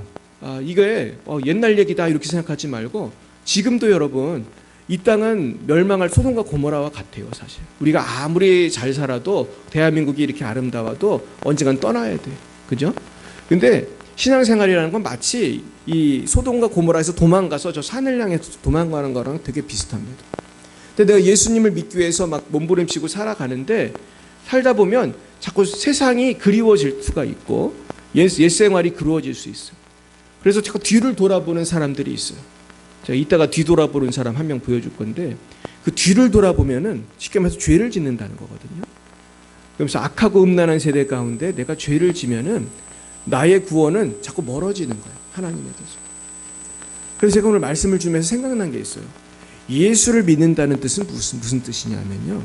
이게 옛날 얘기다 이렇게 생각하지 말고 지금도 여러분 이 땅은 멸망할 소돔과 고모라와 같아요. 사실 우리가 아무리 잘 살아도 대한민국이 이렇게 아름다워도 언젠간 떠나야 돼. 그죠? 근데 신앙생활이라는 건 마치 이 소돔과 고모라에서 도망가서 저 산을 향해 도망가는 거랑 되게 비슷합니다. 근데 내가 예수님을 믿기 위해서 막 몸부림치고 살아가는데 살다 보면 자꾸 세상이 그리워질 수가 있고 옛 생활이 그리워질 수 있어요. 그래서 자꾸 뒤를 돌아보는 사람들이 있어요. 제가 이따가 뒤돌아보는 사람 한 명 보여줄 건데 그 뒤를 돌아보면은 쉽게 말해서 죄를 짓는다는 거거든요. 그러면서 악하고 음란한 세대 가운데 내가 죄를 지면은 나의 구원은 자꾸 멀어지는 거예요. 하나님에 대해서. 그래서 제가 오늘 말씀을 주면서 생각난 게 있어요. 예수를 믿는다는 뜻은 무슨 뜻이냐면요.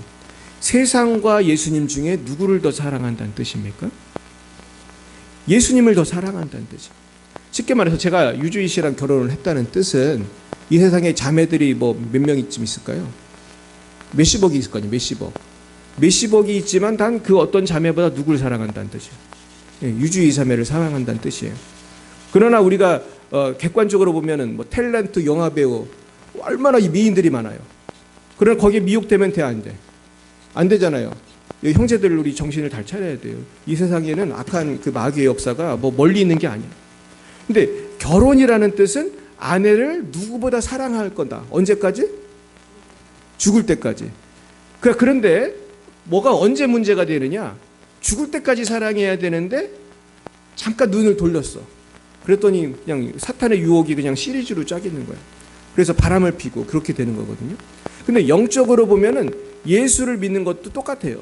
세상과 예수님 중에 누구를 더 사랑한다는 뜻입니까? 예수님을 더 사랑한다는 뜻이에요. 쉽게 말해서 제가 유주희 씨랑 결혼을 했다는 뜻은 이 세상에 자매들이 뭐 몇 명쯤 있을까요? 몇십억이 있을 거 아니에요. 몇십억이 있지만 단 그 어떤 자매보다 누구를 사랑한다는 뜻이에요. 유주희 자매를 사랑한다는 뜻이에요. 그러나 우리가 객관적으로 보면은 뭐 탤런트, 영화배우 얼마나 미인들이 많아요. 그러나 거기에 미혹되면 돼, 안 돼? 안 되잖아요. 형제들 우리 정신을 잘 차려야 돼요. 이 세상에는 악한 그 마귀의 역사가 뭐 멀리 있는 게 아니에요. 근데 결혼이라는 뜻은 아내를 누구보다 사랑할 거다. 언제까지? 죽을 때까지. 그런데 뭐가 언제 문제가 되느냐? 죽을 때까지 사랑해야 되는데 잠깐 눈을 돌렸어. 그랬더니 그냥 사탄의 유혹이 그냥 시리즈로 짜기는 거야. 그래서 바람을 피고 그렇게 되는 거거든요. 근데 영적으로 보면은 예수를 믿는 것도 똑같아요.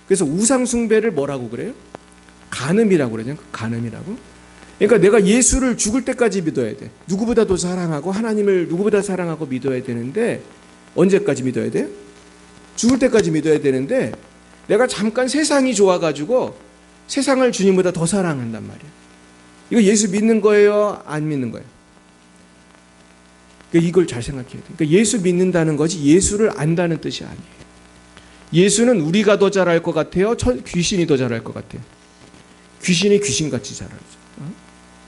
그래서 우상 숭배를 뭐라고 그래요? 간음이라고 그러잖아요. 간음이라고. 그러니까 내가 예수를 죽을 때까지 믿어야 돼. 누구보다도 사랑하고 하나님을 누구보다 사랑하고 믿어야 되는데 언제까지 믿어야 돼요? 죽을 때까지 믿어야 되는데 내가 잠깐 세상이 좋아가지고 세상을 주님보다 더 사랑한단 말이에요. 이거 예수 믿는 거예요? 안 믿는 거예요? 그러니까 이걸 잘 생각해야 돼요. 그러니까 예수 믿는다는 것이 예수를 안다는 뜻이 아니에요. 예수는 우리가 더 잘할 것 같아요? 귀신이 더 잘할 것 같아요? 귀신이 귀신같이 잘 알죠.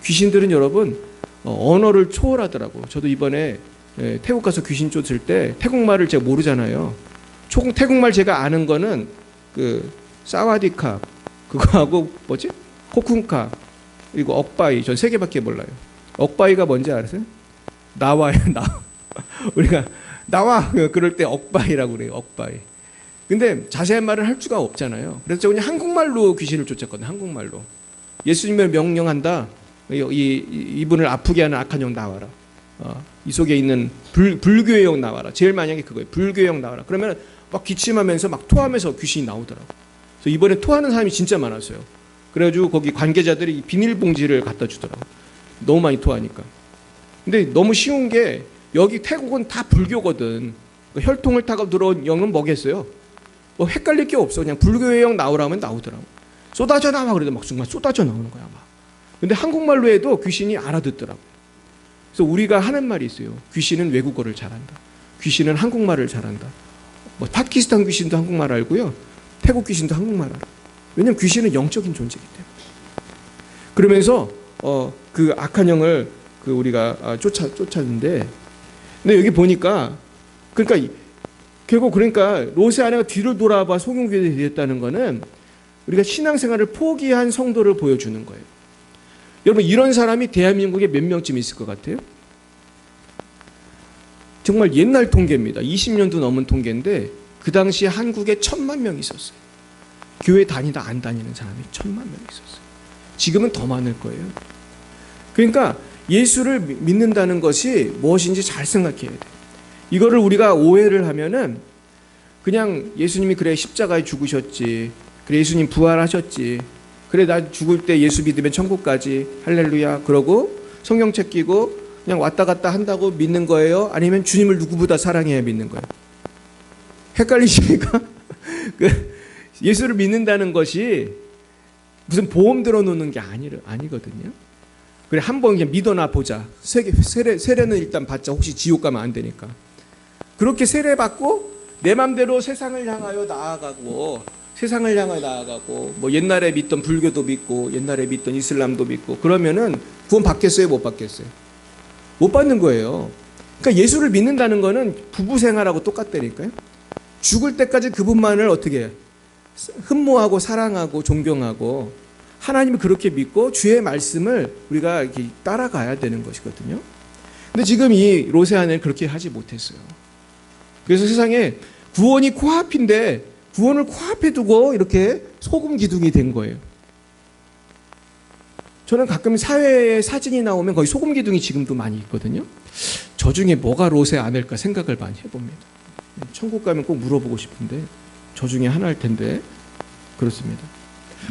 귀신들은 여러분 언어를 초월하더라고. 저도 이번에 태국 가서 귀신 쫓을 때 태국말을 제가 모르잖아요. 태국말 제가 아는 거는 그 사와디캅 그거하고 뭐지? 코쿤캅 그리고 억바이 전 3개밖에 몰라요. 억바이가 뭔지 아세요? 나와요. 나와. 우리가 나와 그럴 때 억바이라고 그래요. 억바이. 근데 자세한 말을 할 수가 없잖아요. 그래서 제가 그냥 한국말로 귀신을 쫓았거든요. 한국말로. 예수님을 명령한다. 이분을 아프게 하는 악한 영 나와라. 이 속에 있는 불교의 영 나와라. 제일 만약에 그거예요. 불교의 영 나와라. 그러면 막 기침하면서 막 토하면서 귀신이 나오더라고. 그래서 이번에 토하는 사람이 진짜 많았어요. 그래가지고 거기 관계자들이 비닐봉지를 갖다 주더라고. 너무 많이 토하니까. 근데 너무 쉬운 게 여기 태국은 다 불교거든. 혈통을 타고 들어온 영은 뭐겠어요? 뭐 헷갈릴 게 없어. 그냥 불교의 영 나오라면 나오더라고. 쏟아져 나와 그래도 막 정말 쏟아져 나오는 거야 막. 근데 한국말로 해도 귀신이 알아듣더라고. 그래서 우리가 하는 말이 있어요. 귀신은 외국어를 잘한다. 귀신은 한국말을 잘한다. 뭐 파키스탄 귀신도 한국말 알고요. 태국 귀신도 한국말 알아. 왜냐면 귀신은 영적인 존재이기 때문에. 그러면서 그 악한 영을 우리가 쫓았는데, 근데 여기 보니까 그러니까 결국 그러니까 롯의 아내가 뒤를 돌아봐 소경교회에 되었다는 거는 우리가 신앙생활을 포기한 성도를 보여주는 거예요. 여러분 이런 사람이 대한민국에 몇 명쯤 있을 것 같아요? 정말 옛날 통계입니다. 20년도 넘은 통계인데 그 당시에 한국에 1000만 명이 있었어요. 교회 다니다 안 다니는 사람이 1000만 명이 있었어요. 지금은 더 많을 거예요. 그러니까 예수를 믿는다는 것이 무엇인지 잘 생각해야 돼요. 이거를 우리가 오해를 하면은 그냥 예수님이 그래 십자가에 죽으셨지, 그래 예수님 부활하셨지, 그래 나 죽을 때 예수 믿으면 천국 가지, 할렐루야 그러고 성경책 끼고 그냥 왔다 갔다 한다고 믿는 거예요? 아니면 주님을 누구보다 사랑해야 믿는 거예요? 헷갈리십니까? 예수를 믿는다는 것이 무슨 보험 들어놓는 게 아니거든요. 그래 한번 그냥 믿어나 보자. 세례는 일단 받자. 혹시 지옥 가면 안 되니까. 그렇게 세례 받고 내 맘대로 세상을 향하여 나아가고 세상을 향해 나아가고 뭐 옛날에 믿던 불교도 믿고 옛날에 믿던 이슬람도 믿고 그러면은 구원 받겠어요? 못 받겠어요? 못 받는 거예요. 그러니까 예수를 믿는다는 거는 부부 생활하고 똑같다니까요. 죽을 때까지 그분만을 어떻게 해요? 흠모하고 사랑하고 존경하고 하나님을 그렇게 믿고 주의 말씀을 우리가 이렇게 따라가야 되는 것이거든요. 근데 지금 이 롯의 아내는 그렇게 하지 못했어요. 그래서 세상에 구원이 코앞인데 구원을 코앞에 두고 이렇게 소금 기둥이 된 거예요. 저는 가끔 사회에 사진이 나오면 거의 소금 기둥이 지금도 많이 있거든요. 저 중에 뭐가 롯의 아내일까 생각을 많이 해봅니다. 천국 가면 꼭 물어보고 싶은데 저 중에 하나일 텐데 그렇습니다.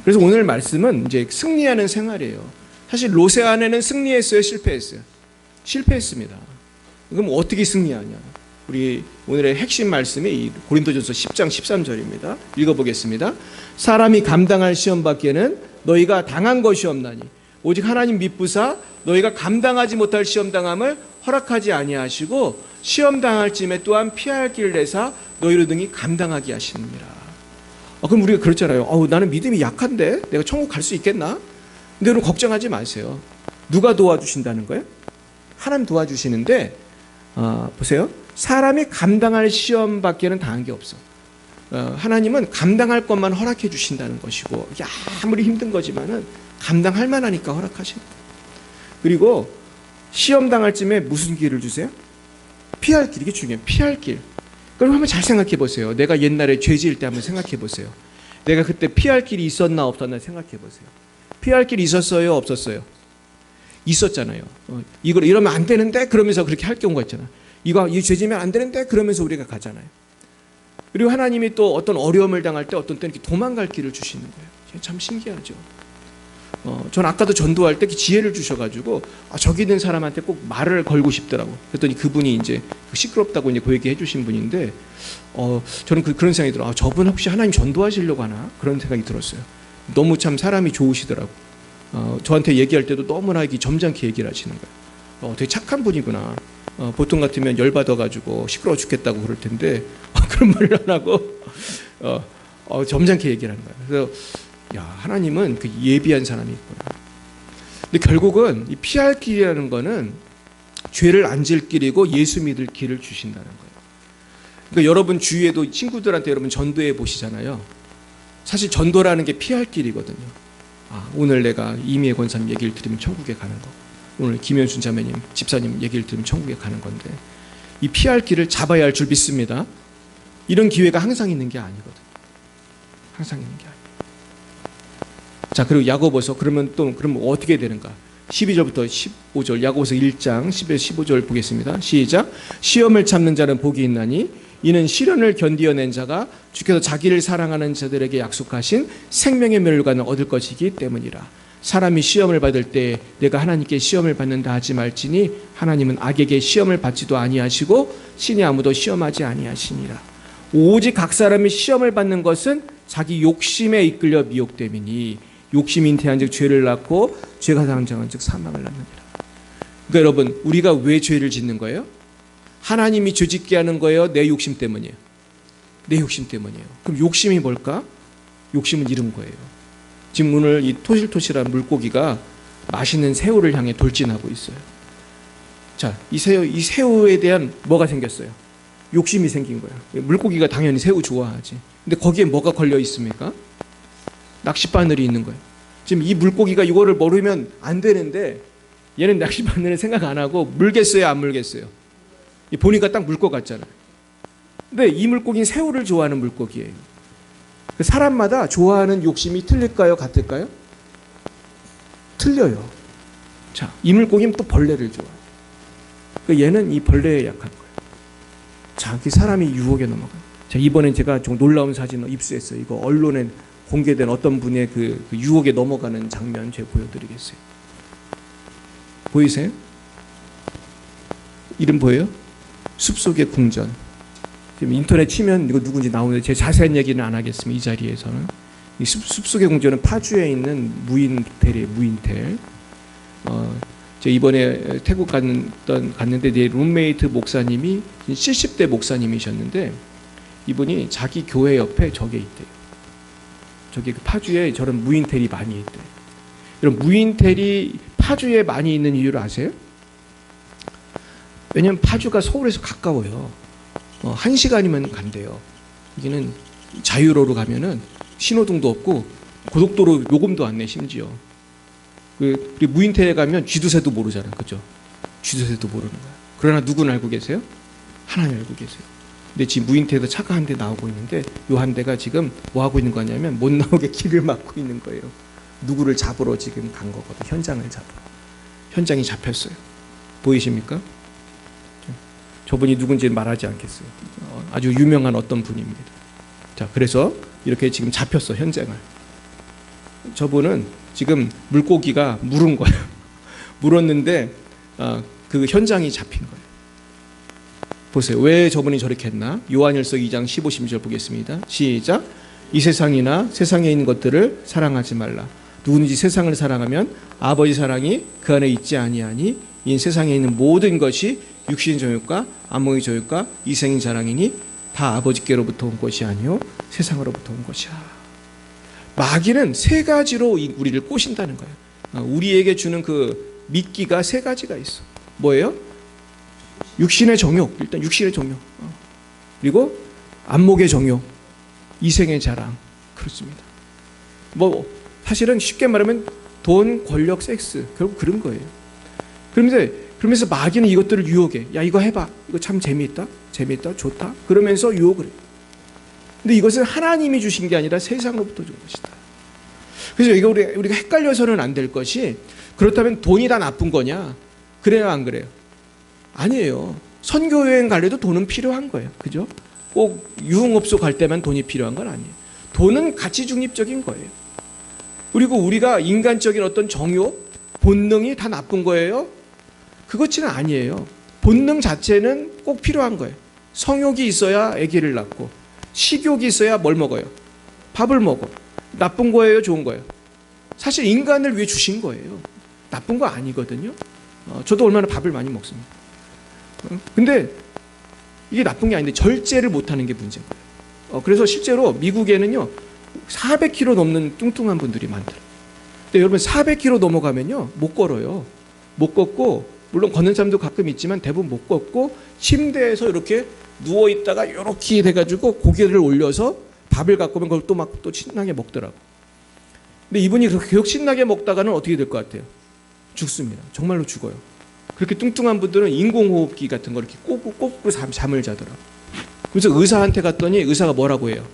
그래서 오늘 말씀은 이제 승리하는 생활이에요. 사실 롯의 아내는 승리했어요, 실패했어요? 실패했습니다. 그럼 어떻게 승리하냐? 우리 오늘의 핵심 말씀이 이 고린도전서 10장 13절입니다. 읽어보겠습니다. 사람이 감당할 시험 밖에는 너희가 당한 것이 없나니 오직 하나님 믿부사 너희가 감당하지 못할 시험 당함을 허락하지 아니하시고 시험 당할 쯤에 또한 피할 길을 내사 너희로 등이 감당하게 하시느니라. 그럼 우리가 그렇잖아요. 나는 믿음이 약한데 내가 천국 갈 수 있겠나? 근데 여러분 걱정하지 마세요. 누가 도와주신다는 거예요? 하나님 도와주시는데 보세요. 사람이 감당할 시험 밖에는 당한 게 없어. 하나님은 감당할 것만 허락해 주신다는 것이고 아무리 힘든 거지만은 감당할 만하니까 허락하시는 거예요. 그리고 시험 당할 쯤에 무슨 길을 주세요? 피할 길. 이게 중요해요. 피할 길. 그럼 한번 잘 생각해 보세요. 내가 옛날에 죄 지을 때 한번 생각해 보세요. 내가 그때 피할 길이 있었나 없었나 생각해 보세요. 피할 길이 있었어요? 없었어요? 있었잖아요. 이걸 이러면 안 되는데 그러면서 그렇게 할 경우가 있잖아. 이 죄 지면 안 되는데 그러면서 우리가 가잖아요. 그리고 하나님이 또 어떤 어려움을 당할 때 어떤 때는 이렇게 도망갈 길을 주시는 거예요. 참 신기하죠. 전 아까도 전도할 때 지혜를 주셔가지고 저기 있는 사람한테 꼭 말을 걸고 싶더라고. 그랬더니 그분이 이제 시끄럽다고 이제 그 얘기 해주신 분인데 저는 그런 생각이 들어요. 저분 혹시 하나님 전도하시려고 하나? 그런 생각이 들었어요. 너무 참 사람이 좋으시더라고. 저한테 얘기할 때도 너무나 점잖게 얘기를 하시는 거예요. 되게 착한 분이구나. 보통 같으면 열받아가지고 시끄러워 죽겠다고 그럴 텐데 그런 말을 안 하고 점잖게 얘기를 하는 거예요. 그래서 하나님은 그 예비한 사람이 있구나. 근데 결국은 이 피할 길이라는 거는 죄를 안 질 길이고 예수 믿을 길을 주신다는 거예요. 그러니까 여러분 주위에도 친구들한테 여러분 전도해 보시잖아요. 사실 전도라는 게 피할 길이거든요. 오늘 내가 이미애 권사님 얘기를 들으면 천국에 가는 거. 오늘 김현순 자매님, 집사님 얘기를 들으면 천국에 가는 건데 이 피할 길을 잡아야 할 줄 믿습니다. 이런 기회가 항상 있는 게 아니거든요. 항상 있는 게 아니에요. 자, 그리고 야고보서 그러면 어떻게 되는가? 12절부터 15절 야고보서 1장 10에서 15절 보겠습니다. 시작. 시험을 참는 자는 복이 있나니 이는 시련을 견디어낸 자가 주께서 자기를 사랑하는 자들에게 약속하신 생명의 멸관을 얻을 것이기 때문이라. 사람이 시험을 받을 때 내가 하나님께 시험을 받는다 하지 말지니 하나님은 악에게 시험을 받지도 아니하시고 신이 아무도 시험하지 아니하시니라. 오직 각 사람이 시험을 받는 것은 자기 욕심에 이끌려 미혹됨이니 욕심이 잉태한 즉 죄를 낳고 죄가 장장한 즉 사망을 낳느니라. 그러니까 여러분 우리가 왜 죄를 짓는 거예요? 하나님이 죄 짓게 하는 거예요? 내 욕심 때문이에요? 내 욕심 때문이에요. 그럼 욕심이 뭘까? 욕심은 이런 거예요. 지금 오늘 이 토실토실한 물고기가 맛있는 새우를 향해 돌진하고 있어요. 자, 이 새우에 대한 뭐가 생겼어요? 욕심이 생긴 거예요. 물고기가 당연히 새우 좋아하지. 근데 거기에 뭐가 걸려 있습니까? 낚싯바늘이 있는 거예요. 지금 이 물고기가 이거를 모르면 안 되는데 얘는 낚싯바늘을 생각 안 하고 물겠어요, 안 물겠어요? 보니까 딱 물 것 같잖아요. 근데 이 물고기는 새우를 좋아하는 물고기예요. 사람마다 좋아하는 욕심이 틀릴까요? 같을까요? 틀려요. 자, 이 물고기는 또 벌레를 좋아해요. 얘는 이 벌레에 약한 거예요. 자, 사람이 유혹에 넘어가요. 자, 이번엔 제가 좀 놀라운 사진을 입수했어요. 이거 언론에 공개된 어떤 분의 그 유혹에 넘어가는 장면 제가 보여드리겠어요. 보이세요? 이름 보여요? 숲속의 궁전. 지금 인터넷 치면 이거 누군지 나오는데 제 자세한 얘기는 안 하겠습니다. 이 자리에서는. 이 숲속의 궁전은 파주에 있는 무인텔이에요. 무인텔. 제가 이번에 태국 갔는데 내 룸메이트 목사님이 70대 목사님이셨는데 이분이 자기 교회 옆에 저게 있대요. 저기 그 파주에 저런 무인텔이 많이 있대. 이런 무인텔이 파주에 많이 있는 이유를 아세요? 왜냐면 파주가 서울에서 가까워요. 1시간이면 간대요. 여기는 자유로로 가면은 신호등도 없고 고속도로 요금도 안 내, 심지어. 우리 무인텔에 가면 쥐두새도 모르잖아. 그죠? 쥐두새도 모르는 거야. 그러나 누구는 알고 계세요? 하나님 알고 계세요. 근데 지금 무인텔에서 차가 한 대 나오고 있는데 요 한 대가 지금 뭐 하고 있는 거냐면 못 나오게 길을 막고 있는 거예요. 누구를 잡으러 지금 간 거거든. 현장을 잡으러. 현장이 잡혔어요. 보이십니까? 저분이 누군지 말하지 않겠어요. 아주 유명한 어떤 분입니다. 자, 그래서 이렇게 지금 잡혔어, 현장을. 저분은 지금 물고기가 물은 거예요. 물었는데 그 현장이 잡힌 거예요. 보세요. 왜 저분이 저렇게 했나? 요한일서 2장 15, 16절 보겠습니다. 시작. 이 세상이나 세상에 있는 것들을 사랑하지 말라. 누구든지 세상을 사랑하면 아버지 사랑이 그 안에 있지 아니하니 이 세상에 있는 모든 것이 육신 정욕과 안목의 정욕과 이생의 자랑이니 다 아버지께로부터 온 것이 아니요 세상으로부터 온 것이야. 마귀는 세 가지로 우리를 꼬신다는 거예요. 우리에게 주는 그 미끼가 세 가지가 있어. 뭐예요? 육신의 정욕, 일단 육신의 정욕. 그리고 안목의 정욕, 이생의 자랑. 그렇습니다. 뭐 사실은 쉽게 말하면 돈, 권력, 섹스, 결국 그런 거예요. 그러면서 마귀는 이것들을 유혹해. 야, 이거 해봐. 이거 참 재미있다, 좋다. 그러면서 유혹을 해. 근데 이것은 하나님이 주신 게 아니라 세상으로부터 준 것이다. 그래서 이거 우리가 헷갈려서는 안 될 것이, 그렇다면 돈이 다 나쁜 거냐? 그래요, 안 그래요? 아니에요. 선교여행 갈래도 돈은 필요한 거예요. 그죠? 꼭 유흥업소 갈 때만 돈이 필요한 건 아니에요. 돈은 가치 중립적인 거예요. 그리고 우리가 인간적인 어떤 정욕, 본능이 다 나쁜 거예요? 그것은 아니에요. 본능 자체는 꼭 필요한 거예요. 성욕이 있어야 아기를 낳고, 식욕이 있어야 뭘 먹어요? 밥을 먹어. 나쁜 거예요, 좋은 거예요? 사실 인간을 위해 주신 거예요. 나쁜 거 아니거든요. 저도 얼마나 밥을 많이 먹습니다. 근데 이게 나쁜 게 아닌데 절제를 못하는 게 문제인 거예요. 그래서 실제로 미국에는요 400kg 넘는 뚱뚱한 분들이 많더라고요. 근데 여러분 400kg 넘어가면요 못 걸어요. 못 걷고, 물론 걷는 사람도 가끔 있지만 대부분 못 걷고 침대에서 이렇게 누워 있다가 이렇게 돼가지고 고개를 올려서 밥을 갖고 오면 그걸 또 신나게 먹더라고. 근데 이분이 그렇게 계속 신나게 먹다가는 어떻게 될 것 같아요? 죽습니다. 정말로 죽어요. 그렇게 뚱뚱한 분들은 인공호흡기 같은 거 이렇게 꽂고 잠을 자더라고. 그래서 의사한테 갔더니 의사가 뭐라고 해요?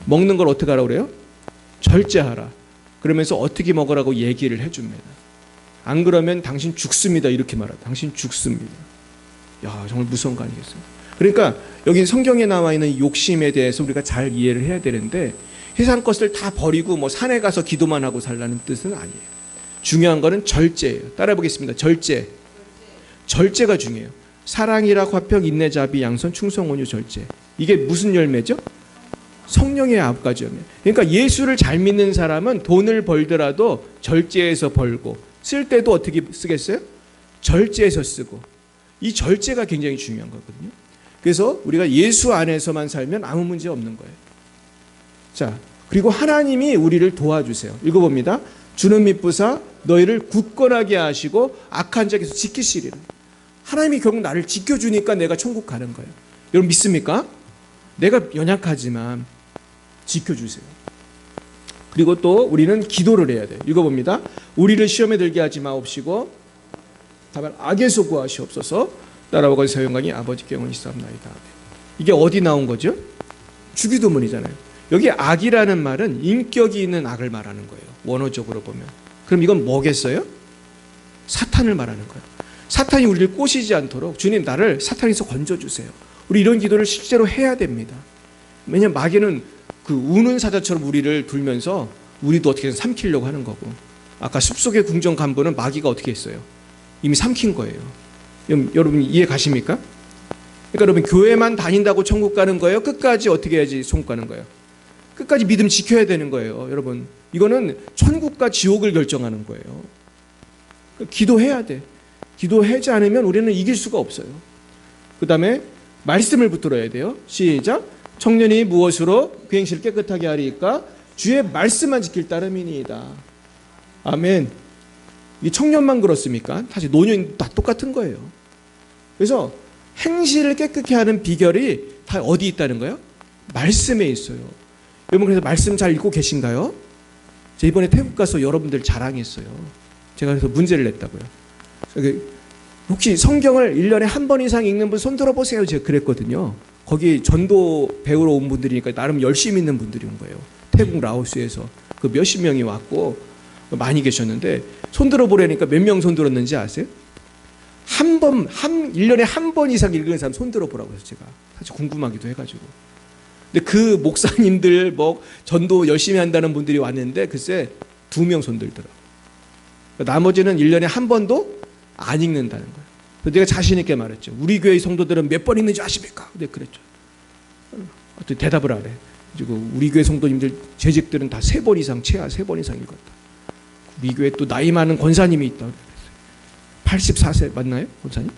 먹는 걸 어떻게 하라고 그래요? 절제하라. 그러면서 어떻게 먹으라고 얘기를 해줍니다. 안 그러면 당신 죽습니다. 이렇게 말하다. 당신 죽습니다. 야, 정말 무서운 거 아니겠어요? 그러니까 여기 성경에 나와 있는 욕심에 대해서 우리가 잘 이해를 해야 되는데, 세상 것을 다 버리고 뭐 산에 가서 기도만 하고 살라는 뜻은 아니에요. 중요한 거는 절제예요. 따라해 보겠습니다. 절제. 절제가 중요해요. 사랑이라 화평 인내 자비 양선 충성 온유 절제. 이게 무슨 열매죠? 성령의 9가지 열매. 그러니까 예수를 잘 믿는 사람은 돈을 벌더라도 절제해서 벌고, 쓸 때도 어떻게 쓰겠어요? 절제해서 쓰고. 이 절제가 굉장히 중요한 거거든요. 그래서 우리가 예수 안에서만 살면 아무 문제 없는 거예요. 자, 그리고 하나님이 우리를 도와주세요. 읽어봅니다. 주는 미쁘사 너희를 굳건하게 하시고 악한 자에게서 지키시리라. 하나님이 결국 나를 지켜주니까 내가 천국 가는 거예요. 여러분 믿습니까? 내가 연약하지만 지켜주세요. 그리고 또 우리는 기도를 해야 돼요. 읽어봅니다. 우리를 시험에 들게 하지 마옵시고 다만 악에서 구하시옵소서. 따라오거니와 영광이 아버지께 영원히 있사옵나이다. 이게 어디 나온 거죠? 주기도문이잖아요. 여기 악이라는 말은 인격이 있는 악을 말하는 거예요. 원어적으로 보면. 그럼 이건 뭐겠어요? 사탄을 말하는 거예요. 사탄이 우리를 꼬시지 않도록 주님 나를 사탄에서 건져주세요. 우리 이런 기도를 실제로 해야 됩니다. 왜냐하면 마귀는 그 우는 사자처럼 우리를 둘면서 우리도 어떻게든 삼키려고 하는 거고, 아까 숲속의 궁정 간부는 마귀가 어떻게 했어요? 이미 삼킨 거예요. 여러분 이해 가십니까? 그러니까 여러분 교회만 다닌다고 천국 가는 거예요? 끝까지 어떻게 해야지 천국 가는 거예요? 끝까지 믿음 지켜야 되는 거예요. 여러분 이거는 천국과 지옥을 결정하는 거예요. 기도해야 돼. 기도하지 않으면 우리는 이길 수가 없어요. 그 다음에 말씀을 붙들어야 돼요. 시작. 청년이 무엇으로 그 행실을 깨끗하게 하리이까? 주의 말씀만 지킬 따름이니이다. 아멘. 이 청년만 그렇습니까? 사실 노년도 다 똑같은 거예요. 그래서 행실을 깨끗게 하는 비결이 다 어디 있다는 거예요? 말씀에 있어요. 여러분 그래서 말씀 잘 읽고 계신가요? 제가 이번에 태국 가서 여러분들 자랑했어요. 제가 그래서 문제를 냈다고요. 혹시 성경을 1년에 한 번 이상 읽는 분 손 들어보세요. 제가 그랬거든요. 거기 전도 배우러 온 분들이니까 나름 열심히 있는 분들이 온 거예요. 태국 라오스에서 그 몇십 명이 왔고 많이 계셨는데 손 들어보라니까 몇 명 손 들었는지 아세요? 1년에 한 번 이상 읽는 사람 손 들어보라고 해서 제가 사실 궁금하기도 해가지고. 근데 그 목사님들 뭐 전도 열심히 한다는 분들이 왔는데 글쎄 2명 손 들더라고요. 나머지는 1년에 한 번도 안 읽는다는 거예요. 그래서 내가 자신 있게 말했죠. 우리 교회 성도들은 몇 번 읽는지 아십니까? 내가 그랬죠. 어떻게 대답을 안 해. 그리고 우리 교회 성도님들 재직들은 다 3번 이상 최하 3번 이상 읽었다. 우리 교회 또 나이 많은 권사님이 있다. 84세 맞나요? 권사님?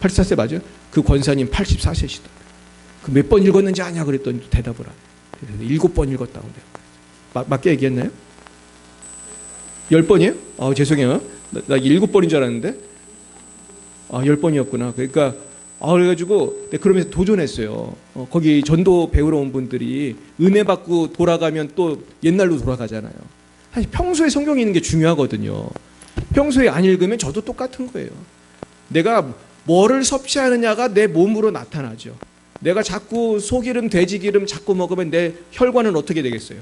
84세 맞아요? 그 권사님 84세시다. 그 몇 번 읽었는지 아냐 그랬더니 대답을 안 해. 7번 읽었다고 내가. 맞게 얘기했나요? 10번이에요? 죄송해요. 나 7번인 줄 알았는데. 10번이었구나. 그러니까 그래가지고 그러면서 도전했어요. 거기 전도 배우러 온 분들이 은혜 받고 돌아가면 또 옛날로 돌아가잖아요. 사실 평소에 성경 읽는 게 중요하거든요. 평소에 안 읽으면 저도 똑같은 거예요. 내가 뭐를 섭취하느냐가 내 몸으로 나타나죠. 내가 자꾸 소기름, 돼지기름 자꾸 먹으면 내 혈관은 어떻게 되겠어요?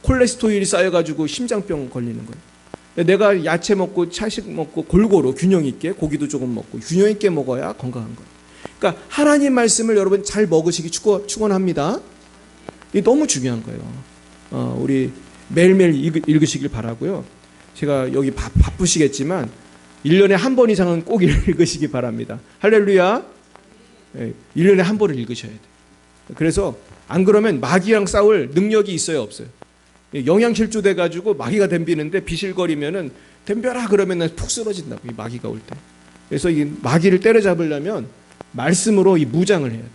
콜레스테롤이 쌓여가지고 심장병 걸리는 거예요. 내가 야채 먹고 차식 먹고 골고루 균형 있게 고기도 조금 먹고 균형 있게 먹어야 건강한 거예요. 그러니까 하나님 말씀을 여러분 잘 먹으시기 축원합니다. 이게 너무 중요한 거예요. 우리 매일매일 읽으시길 바라고요. 제가 여기 바쁘시겠지만 1년에 한 번 이상은 꼭 읽으시기 바랍니다. 할렐루야. 1년에 한 번을 읽으셔야 돼요. 그래서 안 그러면 마귀랑 싸울 능력이 있어요, 없어요? 영양실조 돼가지고 마귀가 덤비는데 비실거리면은 덤벼라 그러면 푹 쓰러진다고, 이 마귀가 올 때. 그래서 이 마귀를 때려잡으려면 말씀으로 이 무장을 해야 돼.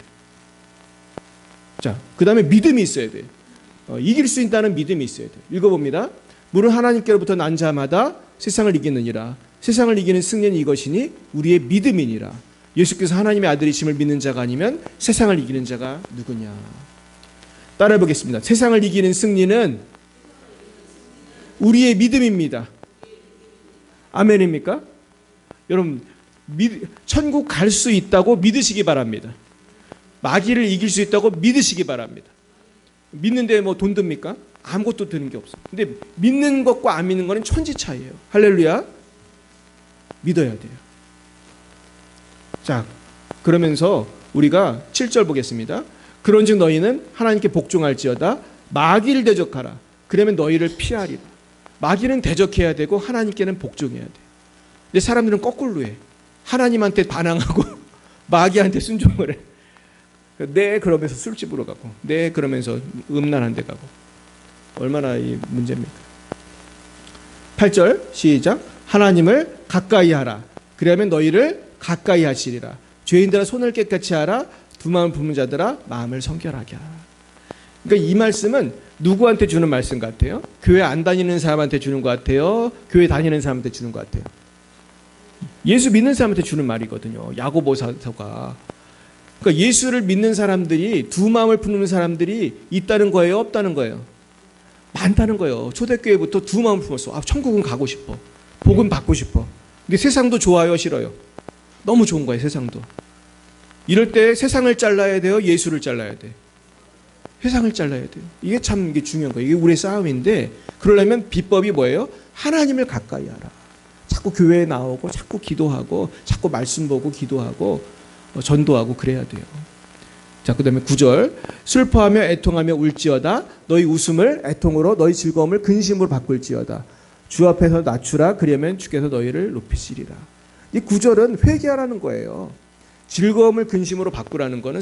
자, 그 다음에 믿음이 있어야 돼. 이길 수 있다는 믿음이 있어야 돼. 읽어봅니다. 물은 하나님께로부터 난 자마다 세상을 이기느니라. 세상을 이기는 승리는 이것이니 우리의 믿음이니라. 예수께서 하나님의 아들이심을 믿는 자가 아니면 세상을 이기는 자가 누구냐. 따라해 보겠습니다. 세상을 이기는 승리는 우리의 믿음입니다. 아멘입니까? 여러분 천국 갈 수 있다고 믿으시기 바랍니다. 마귀를 이길 수 있다고 믿으시기 바랍니다. 믿는데 뭐 돈 듭니까? 아무것도 드는 게 없어요. 근데 믿는 것과 안 믿는 거는 천지 차이예요. 할렐루야. 믿어야 돼요. 자, 그러면서 우리가 7절 보겠습니다. 그런즉 너희는 하나님께 복종할지어다. 마귀를 대적하라. 그러면 너희를 피하리라. 마귀는 대적해야 되고 하나님께는 복종해야 돼. 근데 사람들은 거꾸로 해. 하나님한테 반항하고 마귀한테 순종을 해. 네 그러면서 술집으로 가고, 네 그러면서 음란한 데 가고. 얼마나 이 문제입니까? 8절 시작. 하나님을 가까이 하라. 그러면 너희를 가까이 하시리라. 죄인들아 손을 깨끗이 하라. 두 마음을 품은 자들아 마음을 성결하게 하라. 그러니까 이 말씀은 누구한테 주는 말씀 같아요? 교회 안 다니는 사람한테 주는 것 같아요? 교회 다니는 사람한테 주는 것 같아요? 예수 믿는 사람한테 주는 말이거든요. 야고보서가. 그러니까 예수를 믿는 사람들이, 두 마음을 품는 사람들이 있다는 거예요? 없다는 거예요? 많다는 거예요. 초대교회부터 두 마음을 품었어. 천국은 가고 싶어. 복음 받고 싶어. 근데 세상도 좋아요, 싫어요? 너무 좋은 거예요, 세상도. 이럴 때 세상을 잘라야 돼요, 예수를 잘라야 돼? 세상을 잘라야 돼요. 이게 참 이게 중요한 거예요. 이게 우리의 싸움인데, 그러려면 비법이 뭐예요? 하나님을 가까이 하라. 자꾸 교회에 나오고, 자꾸 기도하고, 자꾸 말씀 보고 기도하고, 전도하고 그래야 돼요. 자, 그 다음에 9절. 슬퍼하며 애통하며 울지어다. 너희 웃음을 애통으로, 너희 즐거움을 근심으로 바꿀지어다. 주 앞에서 낮추라. 그러면 주께서 너희를 높이시리라. 이 9절은 회개하라는 거예요. 즐거움을 근심으로 바꾸라는 거는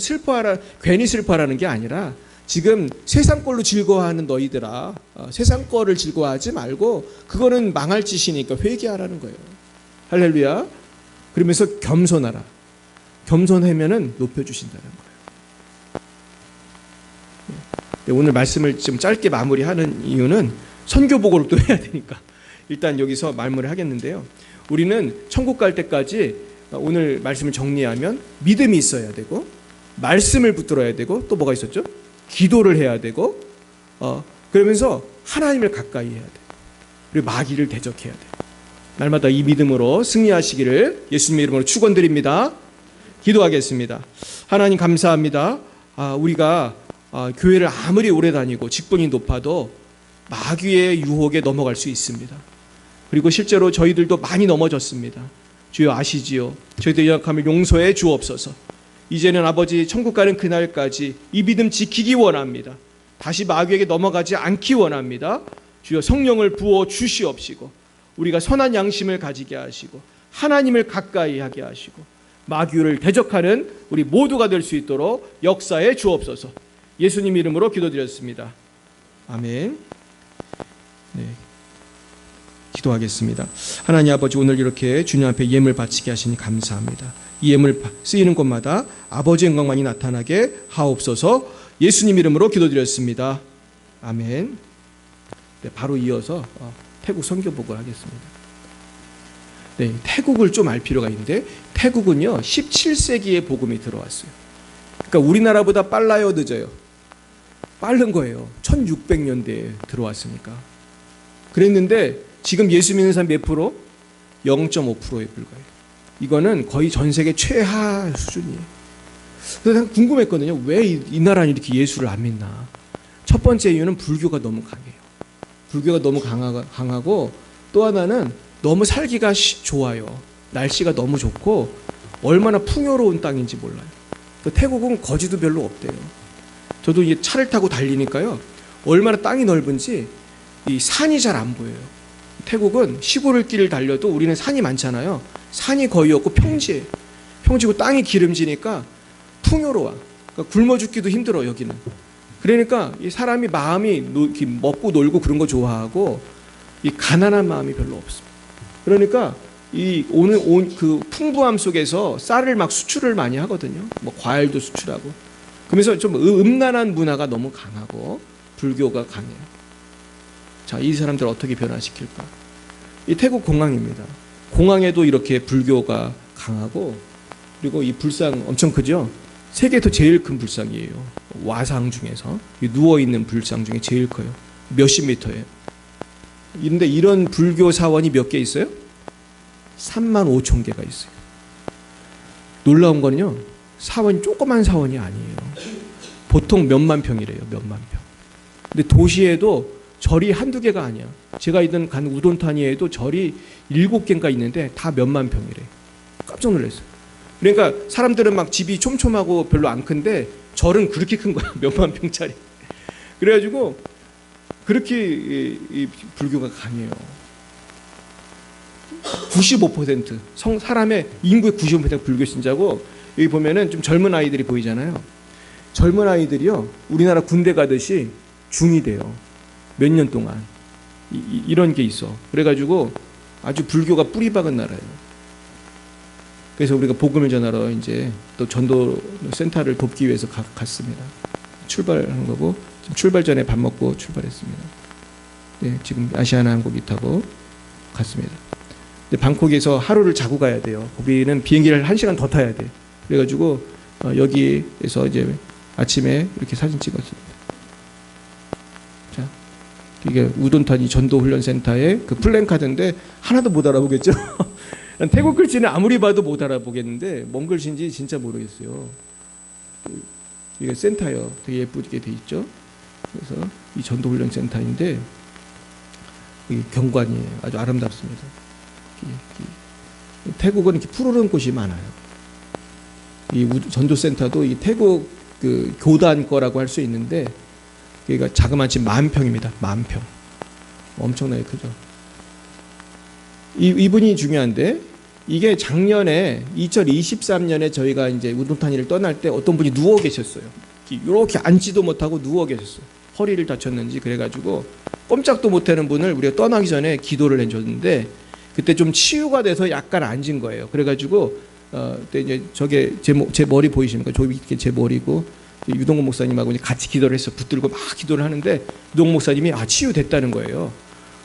괜히 슬퍼하라는 게 아니라, 지금 세상 걸로 즐거워하는 너희들아, 세상 거를 즐거워하지 말고 그거는 망할 짓이니까 회개하라는 거예요. 할렐루야. 그러면서 겸손하라. 겸손하면은 높여주신다는 거예요. 오늘 말씀을 좀 짧게 마무리하는 이유는 선교 보고를 또 해야 되니까 일단 여기서 마무리를 하겠는데요. 우리는 천국 갈 때까지 오늘 말씀을 정리하면 믿음이 있어야 되고 말씀을 붙들어야 되고 또 뭐가 있었죠? 기도를 해야 되고 그러면서 하나님을 가까이 해야 돼. 그리고 마귀를 대적해야 돼. 날마다 이 믿음으로 승리하시기를 예수님의 이름으로 축원드립니다. 기도하겠습니다. 하나님 감사합니다. 우리가 교회를 아무리 오래 다니고 직분이 높아도 마귀의 유혹에 넘어갈 수 있습니다. 그리고 실제로 저희들도 많이 넘어졌습니다. 주여 아시지요? 저희들의 연약함을 용서해 주옵소서. 이제는 아버지 천국 가는 그날까지 이 믿음 지키기 원합니다. 다시 마귀에게 넘어가지 않기 원합니다. 주여 성령을 부어 주시옵시고 우리가 선한 양심을 가지게 하시고 하나님을 가까이 하게 하시고 마귀를 대적하는 우리 모두가 될 수 있도록 역사해 주옵소서. 예수님 이름으로 기도드렸습니다. 아멘. 네. 기도하겠습니다. 하나님 아버지, 오늘 이렇게 주님 앞에 예물 바치게 하시니 감사합니다. 이 예물 쓰이는 곳마다 아버지의 영광만이 나타나게 하옵소서. 예수님 이름으로 기도드렸습니다. 아멘. 네, 바로 이어서 태국 선교복을 하겠습니다. 네, 태국을 좀 알 필요가 있는데 태국은요 17세기에 복음이 들어왔어요. 그러니까 우리나라보다 빨라요, 늦어요? 빠른 거예요. 1600년대에 들어왔으니까. 그랬는데 지금 예수 믿는 사람 몇 프로? 0.5%에 불과해요. 이거는 거의 전 세계 최하 수준이에요. 그래서 난 궁금했거든요. 왜 이 나라는 이렇게 예수를 안 믿나? 첫 번째 이유는 불교가 너무 강해요. 불교가 너무 강하고 또 하나는 너무 살기가 좋아요. 날씨가 너무 좋고 얼마나 풍요로운 땅인지 몰라요. 태국은 거지도 별로 없대요. 저도 이 차를 타고 달리니까요. 얼마나 땅이 넓은지 이 산이 잘 안 보여요. 태국은 시골길을 달려도 우리는 산이 많잖아요. 산이 거의 없고 평지예요. 평지고 땅이 기름지니까 풍요로워. 그러니까 굶어 죽기도 힘들어 여기는. 그러니까 이 사람이 마음이 먹고 놀고 그런 거 좋아하고 이 가난한 마음이 별로 없습니다. 그러니까 이 오늘 그 풍부함 속에서 쌀을 막 수출을 많이 하거든요. 뭐 과일도 수출하고. 그러면서 좀 음란한 문화가 너무 강하고 불교가 강해요. 자, 이 사람들 어떻게 변화시킬까? 이 태국 공항입니다. 공항에도 이렇게 불교가 강하고 그리고 이 불상 엄청 크죠? 세계에서 제일 큰 불상이에요. 와상 중에서 누워있는 불상 중에 제일 커요. 몇십 미터예요. 그런데 이런 불교 사원이 몇 개 있어요? 35,000개가 있어요. 놀라운 건요, 사원이 조그만 사원이 아니에요. 보통 몇만 평이래요. 몇만 평. 근데 도시에도 절이 한두 개가 아니야. 제가 있던 간 우돈타니에도 절이 7개인가 있는데 다 몇만 평이래. 깜짝 놀랐어요. 그러니까 사람들은 막 집이 촘촘하고 별로 안 큰데 절은 그렇게 큰 거야. 몇만 평짜리. 그래가지고 그렇게 이 불교가 강해요. 95% 사람의 인구의 95% 불교 신자고, 여기 보면은 좀 젊은 아이들이 보이잖아요. 젊은 아이들이요 우리나라 군대 가듯이 중이 돼요. 몇 년 동안 이런 게 있어. 그래가지고 아주 불교가 뿌리 박은 나라예요. 그래서 우리가 복음을 전하러 이제 또 전도 센터를 돕기 위해서 갔습니다. 출발한 거고 지금 출발 전에 밥 먹고 출발했습니다. 네, 지금 아시아나 항공기 타고 갔습니다. 근데 방콕에서 하루를 자고 가야 돼요. 거기는 비행기를 1시간 더 타야 돼. 그래가지고 여기에서 이제 아침에 이렇게 사진 찍었습니다. 자, 이게 우돈타니 전도훈련센터의 그 플랜카드인데 하나도 못 알아보겠죠? 태국 글씨는 아무리 봐도 못 알아보겠는데 뭔 글씨인지 진짜 모르겠어요. 이게 센터요. 되게 예쁘게 돼 있죠. 그래서 이 전도훈련센터인데 이 경관이 아주 아름답습니다. 태국은 이렇게 푸르른 곳이 많아요. 이 전도센터도 이 태국 그 교단 거라고 할 수 있는데 여기가 자그마치 10,000평입니다. 10,000평. 엄청나게 크죠. 이분이 중요한데 이게 작년에 2023년에 저희가 이제 우돈타니를 떠날 때 어떤 분이 누워 계셨어요. 이렇게 앉지도 못하고 누워 계셨어요. 허리를 다쳤는지 그래가지고 꼼짝도 못하는 분을 우리가 떠나기 전에 기도를 해줬는데 그때 좀 치유가 돼서 약간 앉은 거예요. 그래가지고 그때 이제 저게 제 머리 보이십니까? 저기 이렇게 제 머리고 유동근 목사님하고 이제 같이 기도를 해서 붙들고 막 기도를 하는데 유동근 목사님이 치유됐다는 거예요.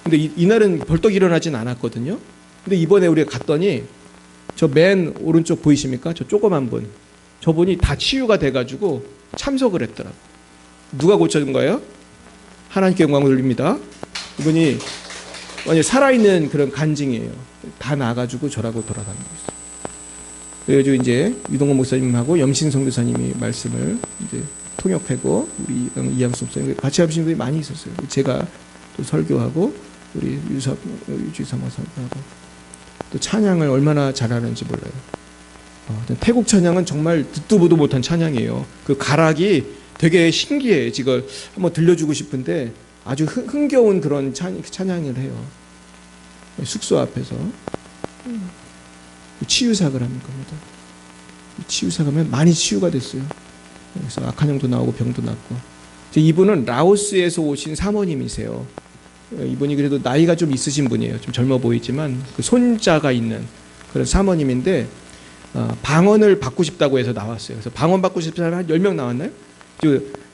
근데 이날은 벌떡 일어나진 않았거든요. 근데 이번에 우리가 갔더니 저 맨 오른쪽 보이십니까? 저 조그만 분. 저분이 다 치유가 돼가지고 참석을 했더라고. 누가 고쳐준 거예요? 하나님께 영광을 돌립니다. 이분이 완전 살아있는 그런 간증이에요. 다 나가지고 저라고 돌아가는 거였어요. 그래가지고 이제 유동건 목사님하고 염신 선교사님이 말씀을 이제 통역하고 우리 이양수 목사님 같이 하시는 분이 많이 있었어요. 제가 또 설교하고 우리 유주희 사모 설교하고 또 찬양을 얼마나 잘하는지 몰라요. 태국 찬양은 정말 듣도 보도 못한 찬양이에요. 그 가락이 되게 신기해요. 지금 한번 들려주고 싶은데 아주 흥겨운 그런 찬양을 해요. 숙소 앞에서 치유사역을 하는 겁니다. 치유사역하면 많이 치유가 됐어요. 그래서 악한 영도 나오고 병도 낫고. 이분은 라오스에서 오신 사모님이세요. 이분이 그래도 나이가 좀 있으신 분이에요. 좀 젊어 보이지만 그 손자가 있는 그런 사모님인데 방언을 받고 싶다고 해서 나왔어요. 그래서 방언 받고 싶은 사람이 한 10명 나왔나요?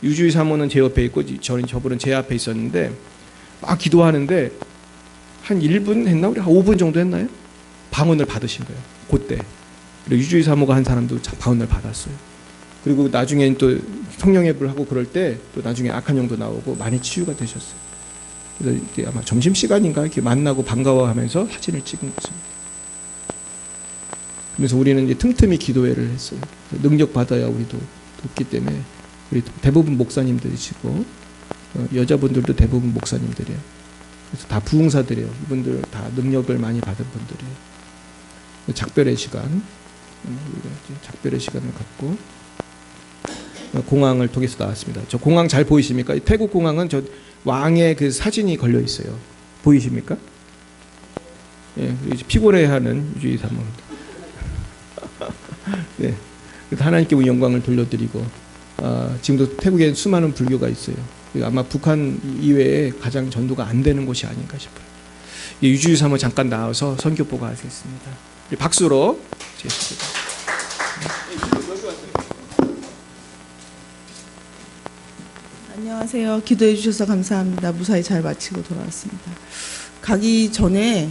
유주희 사모는 제 옆에 있고 저분은 제 앞에 있었는데 막 기도하는데 한 1분 했나? 우리 한 5분 정도 했나요? 방언을 받으신 거예요. 그때. 그리고 유주희 사모가 한 사람도 방언을 받았어요. 그리고 나중에 또 성령예불 하고 그럴 때 또 나중에 악한 영도 나오고 많이 치유가 되셨어요. 그래서 이제 아마 점심시간인가 이렇게 만나고 반가워하면서 사진을 찍은 것입니다. 그래서 우리는 이제 틈틈이 기도회를 했어요. 능력 받아야 우리도 돕기 때문에 우리 대부분 목사님들이시고 여자분들도 대부분 목사님들이에요. 그래서 다 부흥사들이에요. 이분들 다 능력을 많이 받은 분들이에요. 작별의 시간, 우리가 작별의 시간을 갖고 공항을 통해서 나왔습니다. 저 공항 잘 보이십니까? 태국 공항은 저 왕의 그 사진이 걸려 있어요. 보이십니까? 예, 피곤해하는 유주희 사모입니다. 네, 하나님께 영광을 돌려드리고 지금도 태국에 수많은 불교가 있어요. 아마 북한 이외에 가장 전도가 안 되는 곳이 아닌가 싶어요. 유주희 사모 잠깐 나와서 선교보고 하겠습니다. 박수로 제시합니다. 안녕하세요. 기도해 주셔서 감사합니다. 무사히 잘 마치고 돌아왔습니다. 가기 전에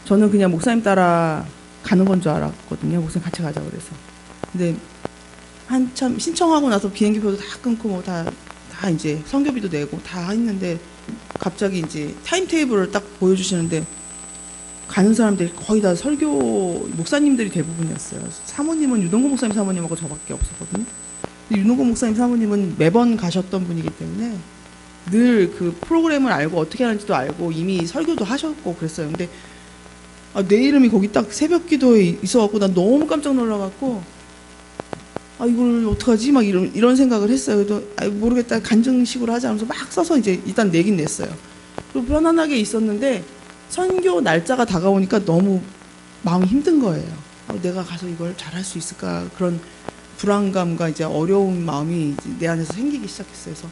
저는 그냥 목사님 따라 가는 건 줄 알았거든요. 목사님 같이 가자고 그래서. 근데 한참 신청하고 나서 비행기표도 다 끊고 뭐 다 이제 선교비도 내고 다 했는데 갑자기 이제 타임테이블을 딱 보여주시는데 가는 사람들이 거의 다 설교 목사님들이 대부분이었어요. 사모님은 유동근 목사님 사모님하고 저밖에 없었거든요. 근데 유동근 목사님 사모님은 매번 가셨던 분이기 때문에 늘 그 프로그램을 알고 어떻게 하는지도 알고 이미 설교도 하셨고 그랬어요. 근데 내 이름이 거기 딱 새벽 기도에 있어갖고 난 너무 깜짝 놀라갖고 이걸 어떡하지? 막 이런 생각을 했어요. 그래도 모르겠다. 간증식으로 하자 하면서 막 써서 이제 일단 내긴 냈어요. 그리고 편안하게 있었는데 선교 날짜가 다가오니까 너무 마음이 힘든 거예요. 내가 가서 이걸 잘할 수 있을까? 그런 불안감과 이제 어려운 마음이 이제 내 안에서 생기기 시작했어요. 그래서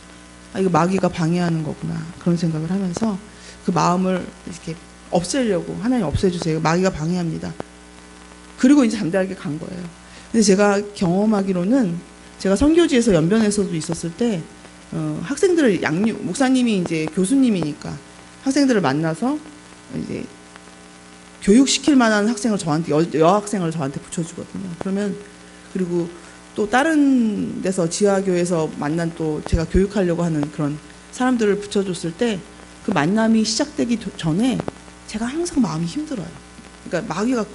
이거 마귀가 방해하는 거구나. 그런 생각을 하면서 그 마음을 이렇게 없애려고 하나님 없애주세요. 마귀가 방해합니다. 그리고 이제 잠대하게 간 거예요. 근데 제가 경험하기로는 제가 선교지에서 연변에서도 있었을 때 학생들을 목사님이 이제 교수님이니까 학생들을 만나서 이제 교육시킬 만한 학생을 저한테 여학생을 저한테 붙여주거든요. 그러면 그리고 또 다른 데서 지하교에서 만난 또 제가 교육하려고 하는 그런 사람들을 붙여줬을 때 그 만남이 시작되기 전에 제가 항상 마음이 힘들어요. 그러니까 마귀가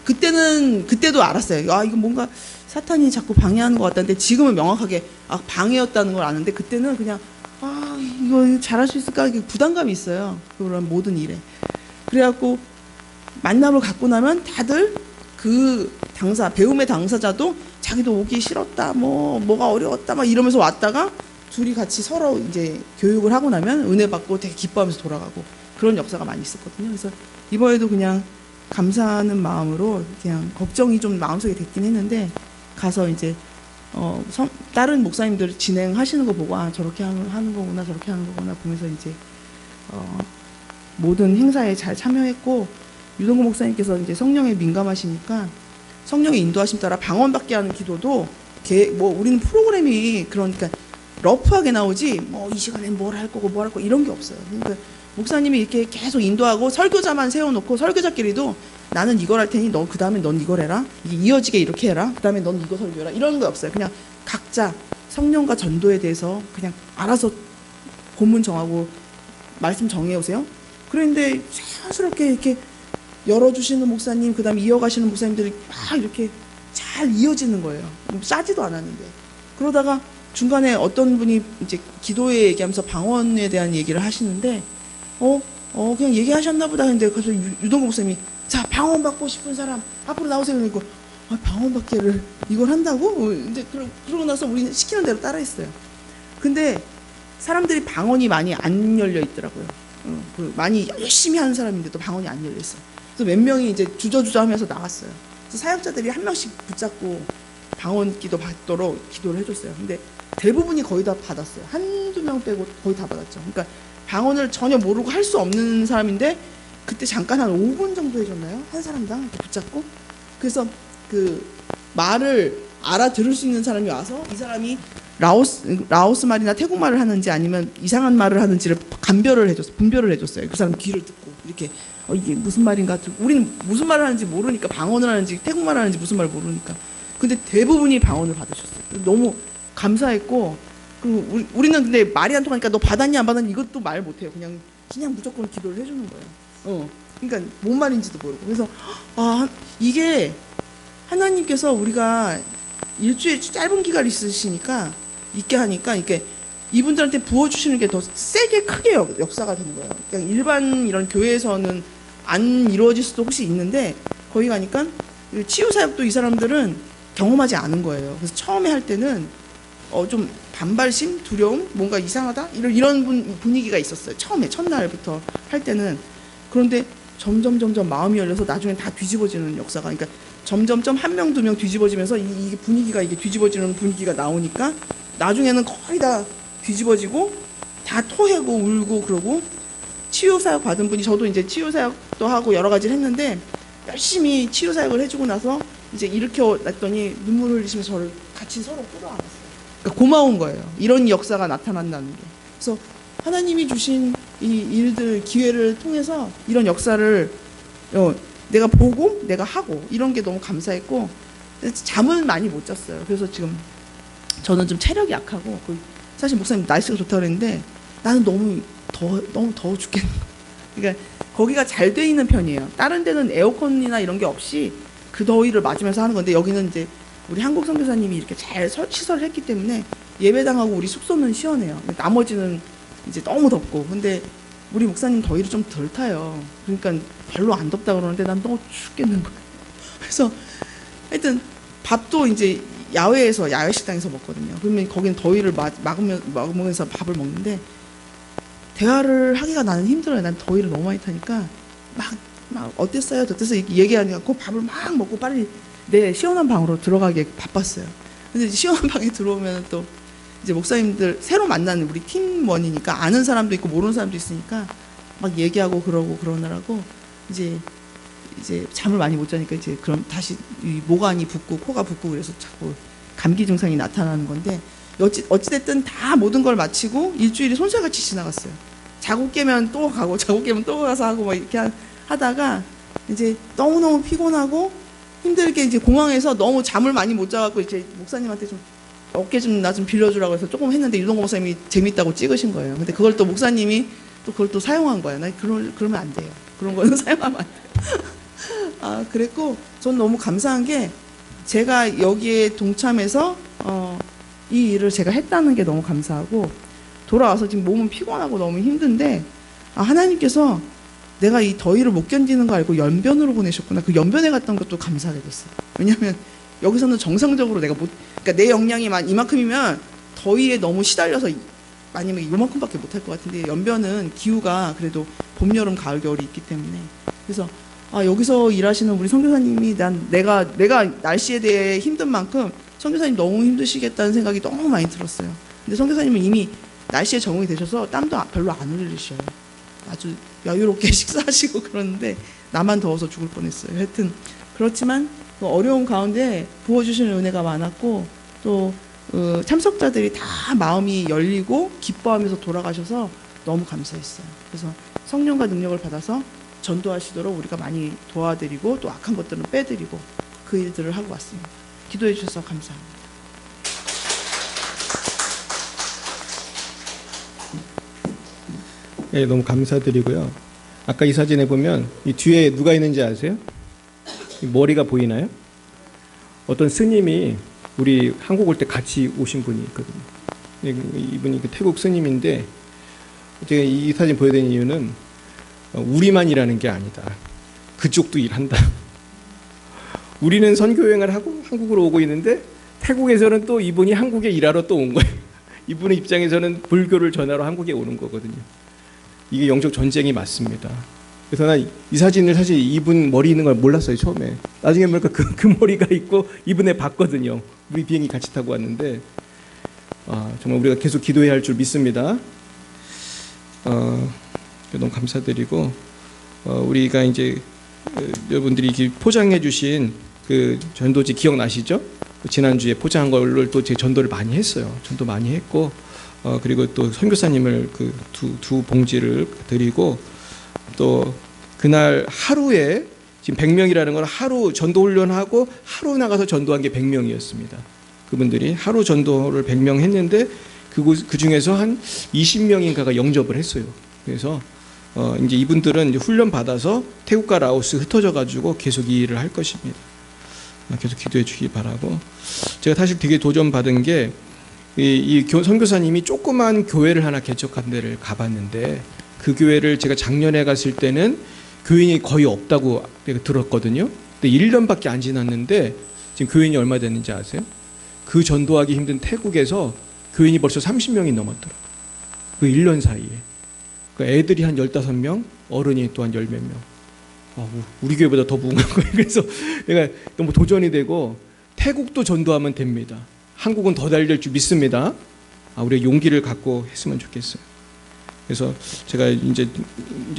그때도 알았어요. 이거 뭔가 사탄이 자꾸 방해하는 것 같다는데 지금은 명확하게 방해였다는 걸 아는데 그때는 그냥 이거 잘할 수 있을까? 부담감이 있어요. 그런 모든 일에. 그래갖고 만남을 갖고 나면 다들 그 배움의 당사자도 자기도 오기 싫었다, 뭐가 어려웠다, 막 이러면서 왔다가 둘이 같이 서로 이제 교육을 하고 나면 은혜 받고 되게 기뻐하면서 돌아가고 그런 역사가 많이 있었거든요. 그래서 이번에도 그냥 감사하는 마음으로 그냥 걱정이 좀 마음속에 됐긴 했는데 가서 이제 다른 목사님들 진행하시는 거 보고 저렇게 하는 거구나 저렇게 하는 거구나 보면서 이제 모든 행사에 잘 참여했고 유동근 목사님께서 이제 성령에 민감하시니까 성령의 인도하심 따라 방언받게 하는 기도도 뭐 우리는 프로그램이 그러니까 러프하게 나오지 뭐 이 시간엔 뭘 할 거고 뭘 할 거 이런 게 없어요. 그러니까 목사님이 이렇게 계속 인도하고 설교자만 세워놓고 설교자끼리도 나는 이걸 할 테니 너 그 다음에 넌 이걸 해라. 이게 이어지게 이렇게 해라. 그 다음에 넌 이거 설교해라. 이런 거 없어요. 그냥 각자 성령과 전도에 대해서 그냥 알아서 본문 정하고 말씀 정해 오세요. 그런데 자연스럽게 이렇게 열어주시는 목사님, 그 다음에 이어가시는 목사님들이 막 이렇게 잘 이어지는 거예요. 싸지도 않았는데. 그러다가 중간에 어떤 분이 이제 기도회 얘기하면서 방언에 대한 얘기를 하시는데, 그냥 얘기하셨나 보다 했는데, 그래서 유동국 목사님이, 자, 방언 받고 싶은 사람 앞으로 나오세요. 그러니까, 방언 받기를 이걸 한다고? 이제 그러고 나서 우리는 시키는 대로 따라했어요. 근데 사람들이 방언이 많이 안 열려 있더라고요. 많이 열심히 하는 사람인데도 방언이 안 열려 있어요. 그래서 몇 명이 이제 주저주저 하면서 나왔어요. 그래서 사역자들이 한 명씩 붙잡고 방언 기도 받도록 기도를 해줬어요. 근데 대부분이 거의 다 받았어요. 한두 명 빼고 거의 다 받았죠. 그러니까 방언을 전혀 모르고 할 수 없는 사람인데 그때 잠깐 한 5분 정도 해줬나요? 한 사람당 이렇게 붙잡고. 그래서 그 말을 알아들을 수 있는 사람이 와서 이 사람이 라오스 말이나 태국 말을 하는지 아니면 이상한 말을 하는지를 분별을 해줬어요. 그 사람 귀를 듣고 이렇게 이게 무슨 말인가. 우리는 무슨 말을 하는지 모르니까 방언을 하는지 태국 말을 하는지 무슨 말 모르니까. 근데 대부분이 방언을 받으셨어요. 너무 감사했고 우리는 근데 말이 안 통하니까 너 받았냐 안 받았냐 이것도 말 못해요. 그냥 무조건 기도를 해주는 거예요. 그러니까 뭔 말인지도 모르고. 그래서 이게 하나님께서 우리가 일주일 짧은 기간 있게 하니까 이렇게 이분들한테 부어주시는 게 더 세게 크게 역사가 되는 거예요. 그냥 일반 이런 교회에서는 안 이루어질 수도 혹시 있는데 거기 가니까 치유사역도 이 사람들은 경험하지 않은 거예요. 그래서 처음에 할 때는 좀 반발심, 두려움, 뭔가 이상하다 이런 분위기가 있었어요. 처음에 첫날부터 할 때는. 그런데 점점 마음이 열려서 나중엔 다 뒤집어지는 역사가. 그러니까 점점점 한 명, 두 명 뒤집어지면서 이게 분위기가 이게 뒤집어지는 분위기가 나오니까 나중에는 거의 다 뒤집어지고 다 토하고 울고 그러고. 치유사역 받은 분이 저도 이제 치유사역도 하고 여러 가지를 했는데 열심히 치유사역을 해주고 나서 이제 일으켜 놨더니 눈물 흘리시면서 저를 같이 서로 끌어안았어요. 그러니까 고마운 거예요. 이런 역사가 나타난다는 게. 그래서 하나님이 주신 이 일들, 기회를 통해서 이런 역사를 내가 보고 내가 하고 이런 게 너무 감사했고 잠은 많이 못 잤어요. 그래서 지금 저는 좀 체력이 약하고 사실 목사님 날씨가 좋다고 그랬는데 나는 너무 더워 죽겠는 거예요. 그러니까 거기가 잘 돼 있는 편이에요. 다른 데는 에어컨이나 이런 게 없이 그 더위를 맞으면서 하는 건데 여기는 이제 우리 한국 선교사님이 이렇게 잘 시설을 했기 때문에 예배당하고 우리 숙소는 시원해요. 나머지는 이제 너무 덥고. 근데 우리 목사님 더위를 좀 덜 타요. 그러니까 별로 안 덥다 그러는데 난 너무 죽겠는 거예요. 그래서 하여튼 밥도 이제 야외 식당에서 먹거든요. 그러면 거기는 더위를 막으면서 밥을 먹는데 대화를 하기가 나는 힘들어요. 난 더위를 너무 많이 타니까 막 어땠어요? 저땠어요? 이렇게 얘기하니까 그 밥을 막 먹고 빨리 내 시원한 방으로 들어가기에 바빴어요. 근데 이제 시원한 방에 들어오면 또 이제 목사님들 새로 만난 우리 팀원이니까 아는 사람도 있고 모르는 사람도 있으니까 막 얘기하고 그러느라고 이제 잠을 많이 못 자니까 이제 그럼 다시 이 모관이 붓고 코가 붓고 그래서 자꾸 감기 증상이 나타나는 건데 어찌됐든 다 모든 걸 마치고 일주일이 손살같이 지나갔어요. 자고 깨면 또 가고 자고 깨면 또 가서 하고 막 이렇게 하다가 이제 너무너무 피곤하고 힘들게 이제 공항에서 너무 잠을 많이 못 자갖고 이제 목사님한테 좀 어깨 좀 나 좀 빌려주라고 해서 조금 했는데 유동건 목사님이 재밌다고 찍으신 거예요. 근데 그걸 또 목사님이 또 그걸 또 사용한 거예요. 나 그러면 안 돼요. 그런 거는 사용하면 안 돼요. 그랬고 전 너무 감사한 게 제가 여기에 동참해서 이 일을 제가 했다는 게 너무 감사하고 돌아와서 지금 몸은 피곤하고 너무 힘든데 하나님께서 내가 이 더위를 못 견디는 거 알고 연변으로 보내셨구나. 그 연변에 갔던 것도 감사하게 됐어요. 왜냐하면 여기서는 정상적으로 그러니까 내 역량이 이만큼이면 더위에 너무 시달려서 아니면 이만큼밖에 못할 것 같은데 연변은 기후가 그래도 봄, 여름, 가을, 겨울이 있기 때문에 그래서 여기서 일하시는 우리 선교사님이 내가 날씨에 대해 힘든 만큼 선교사님 너무 힘드시겠다는 생각이 너무 많이 들었어요. 근데 선교사님은 이미 날씨에 적응이 되셔서 땀도 별로 안 흘리셔요. 아주 여유롭게 식사하시고 그러는데 나만 더워서 죽을 뻔했어요. 하여튼 그렇지만 그 어려운 가운데 부어주시는 은혜가 많았고 또 참석자들이 다 마음이 열리고 기뻐하면서 돌아가셔서 너무 감사했어요. 그래서 성령과 능력을 받아서 전도하시도록 우리가 많이 도와드리고 또 악한 것들은 빼드리고 그 일들을 하고 왔습니다. 기도해 주셔서 감사합니다. 네, 너무 감사드리고요. 아까 이 사진에 보면 이 뒤에 누가 있는지 아세요? 머리가 보이나요? 어떤 스님이 우리 한국 올 때 같이 오신 분이 있거든요. 이분이 그 태국 스님인데 제가 이 사진 보여드린 이유는 우리만 일하는 게 아니다. 그쪽도 일한다. 우리는 선교여행을 하고 한국으로 오고 있는데 태국에서는 또 이분이 한국에 일하러 또 온 거예요. 이분의 입장에서는 불교를 전하러 한국에 오는 거거든요. 이게 영적 전쟁이 맞습니다. 그래서 난 이 사진을 사실 이분 머리 있는 걸 몰랐어요, 처음에. 나중에 보니까 그 머리가 있고 이분에 봤거든요. 우리 비행기 같이 타고 왔는데 정말 우리가 계속 기도해야 할 줄 믿습니다. 너무 감사드리고 우리가 이제 여러분들이 이렇게 포장해 주신 그 전도지 기억나시죠? 지난주에 포장한 걸로 또 제 전도를 많이 했어요. 전도 많이 했고 그리고 또 선교사님을 그 두 봉지를 드리고 또 그날 하루에 지금 100명이라는 건 하루 전도 훈련하고 하루 나가서 전도한 게 100명이었습니다. 그분들이 하루 전도를 100명 했는데 그 중에서 한 20명인가가 영접을 했어요. 그래서 이제 이분들은 이제 훈련 받아서 태국과 라오스 흩어져 가지고 계속 이 일을 할 것입니다. 계속 기도해 주기 바라고. 제가 사실 되게 도전 받은 게 이 선교사님이 조그만 교회를 하나 개척한 데를 가봤는데 그 교회를 제가 작년에 갔을 때는 교인이 거의 없다고 내가 들었거든요. 근데 1년밖에 안 지났는데 지금 교인이 얼마 됐는지 아세요? 그 전도하기 힘든 태국에서 교인이 벌써 30명이 넘었더라고요. 그 1년 사이에. 그 애들이 한 15명, 어른이 또 한 10몇 명. 우리 교회보다 더 부흥한 거예요. 그래서 내가 너무 도전이 되고 태국도 전도하면 됩니다. 한국은 더 잘 될 줄 믿습니다. 우리가 용기를 갖고 했으면 좋겠어요. 그래서 제가 이제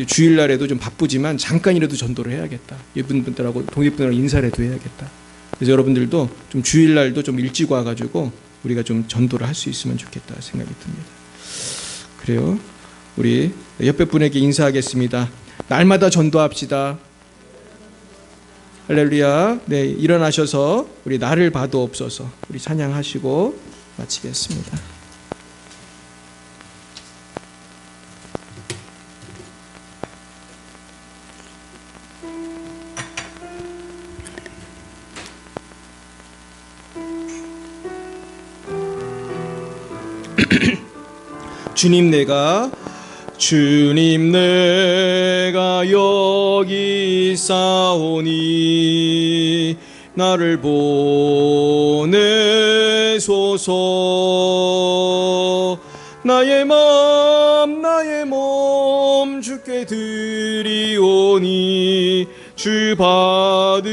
주일날에도 좀 바쁘지만 잠깐이라도 전도를 해야겠다. 이분들하고 독립분들하고 인사라도 해야겠다. 그래서 여러분들도 좀 주일날도 좀 일찍 와가지고 우리가 좀 전도를 할 수 있으면 좋겠다 생각이 듭니다. 그래요. 우리 옆에 분에게 인사하겠습니다. 날마다 전도합시다. 할렐루야. 네, 일어나셔서 우리 나를 봐도 없어서 우리 찬양하시고 마치겠습니다. 주님 내가 여기 있사오니 나를 보내소서. 나의 몸 주께 드리오니 주 받으옵소서.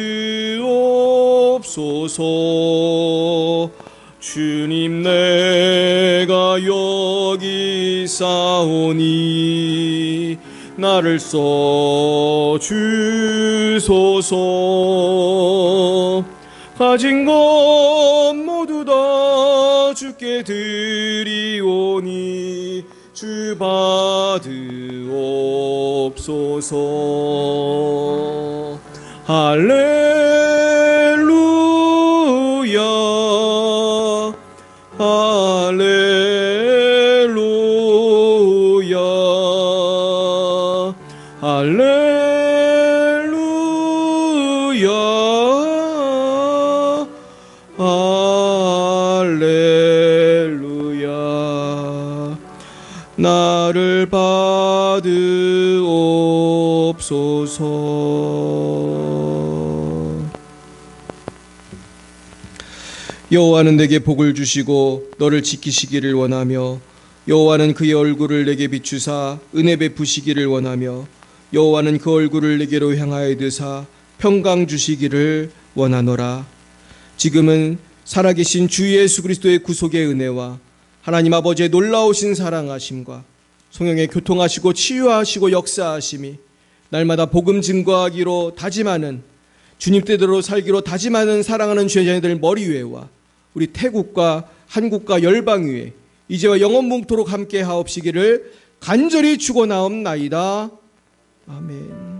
주님 내가 여기 있사오니 나를 써주소서. 가진 것 모두 다 주께 드리오니 주 받으옵소서. 할렐루야 할렐루야 할렐루야 할렐루야. 나를 받으옵소서. 여호와는 내게 복을 주시고 너를 지키시기를 원하며 여호와는 그의 얼굴을 내게 비추사 은혜 베푸시기를 원하며 여호와는 그 얼굴을 내게로 향하여 드사 평강 주시기를 원하노라. 지금은 살아계신 주 예수 그리스도의 구속의 은혜와 하나님 아버지의 놀라우신 사랑하심과 성령의 교통하시고 치유하시고 역사하심이 날마다 복음 증거하기로 다짐하는 주님 뜻대로 살기로 다짐하는 사랑하는 죄자들 머리 위에와 우리 태국과 한국과 열방 위에 이제와 영원뭉토록 함께 하옵시기를 간절히 축원하옵나이다. 아멘.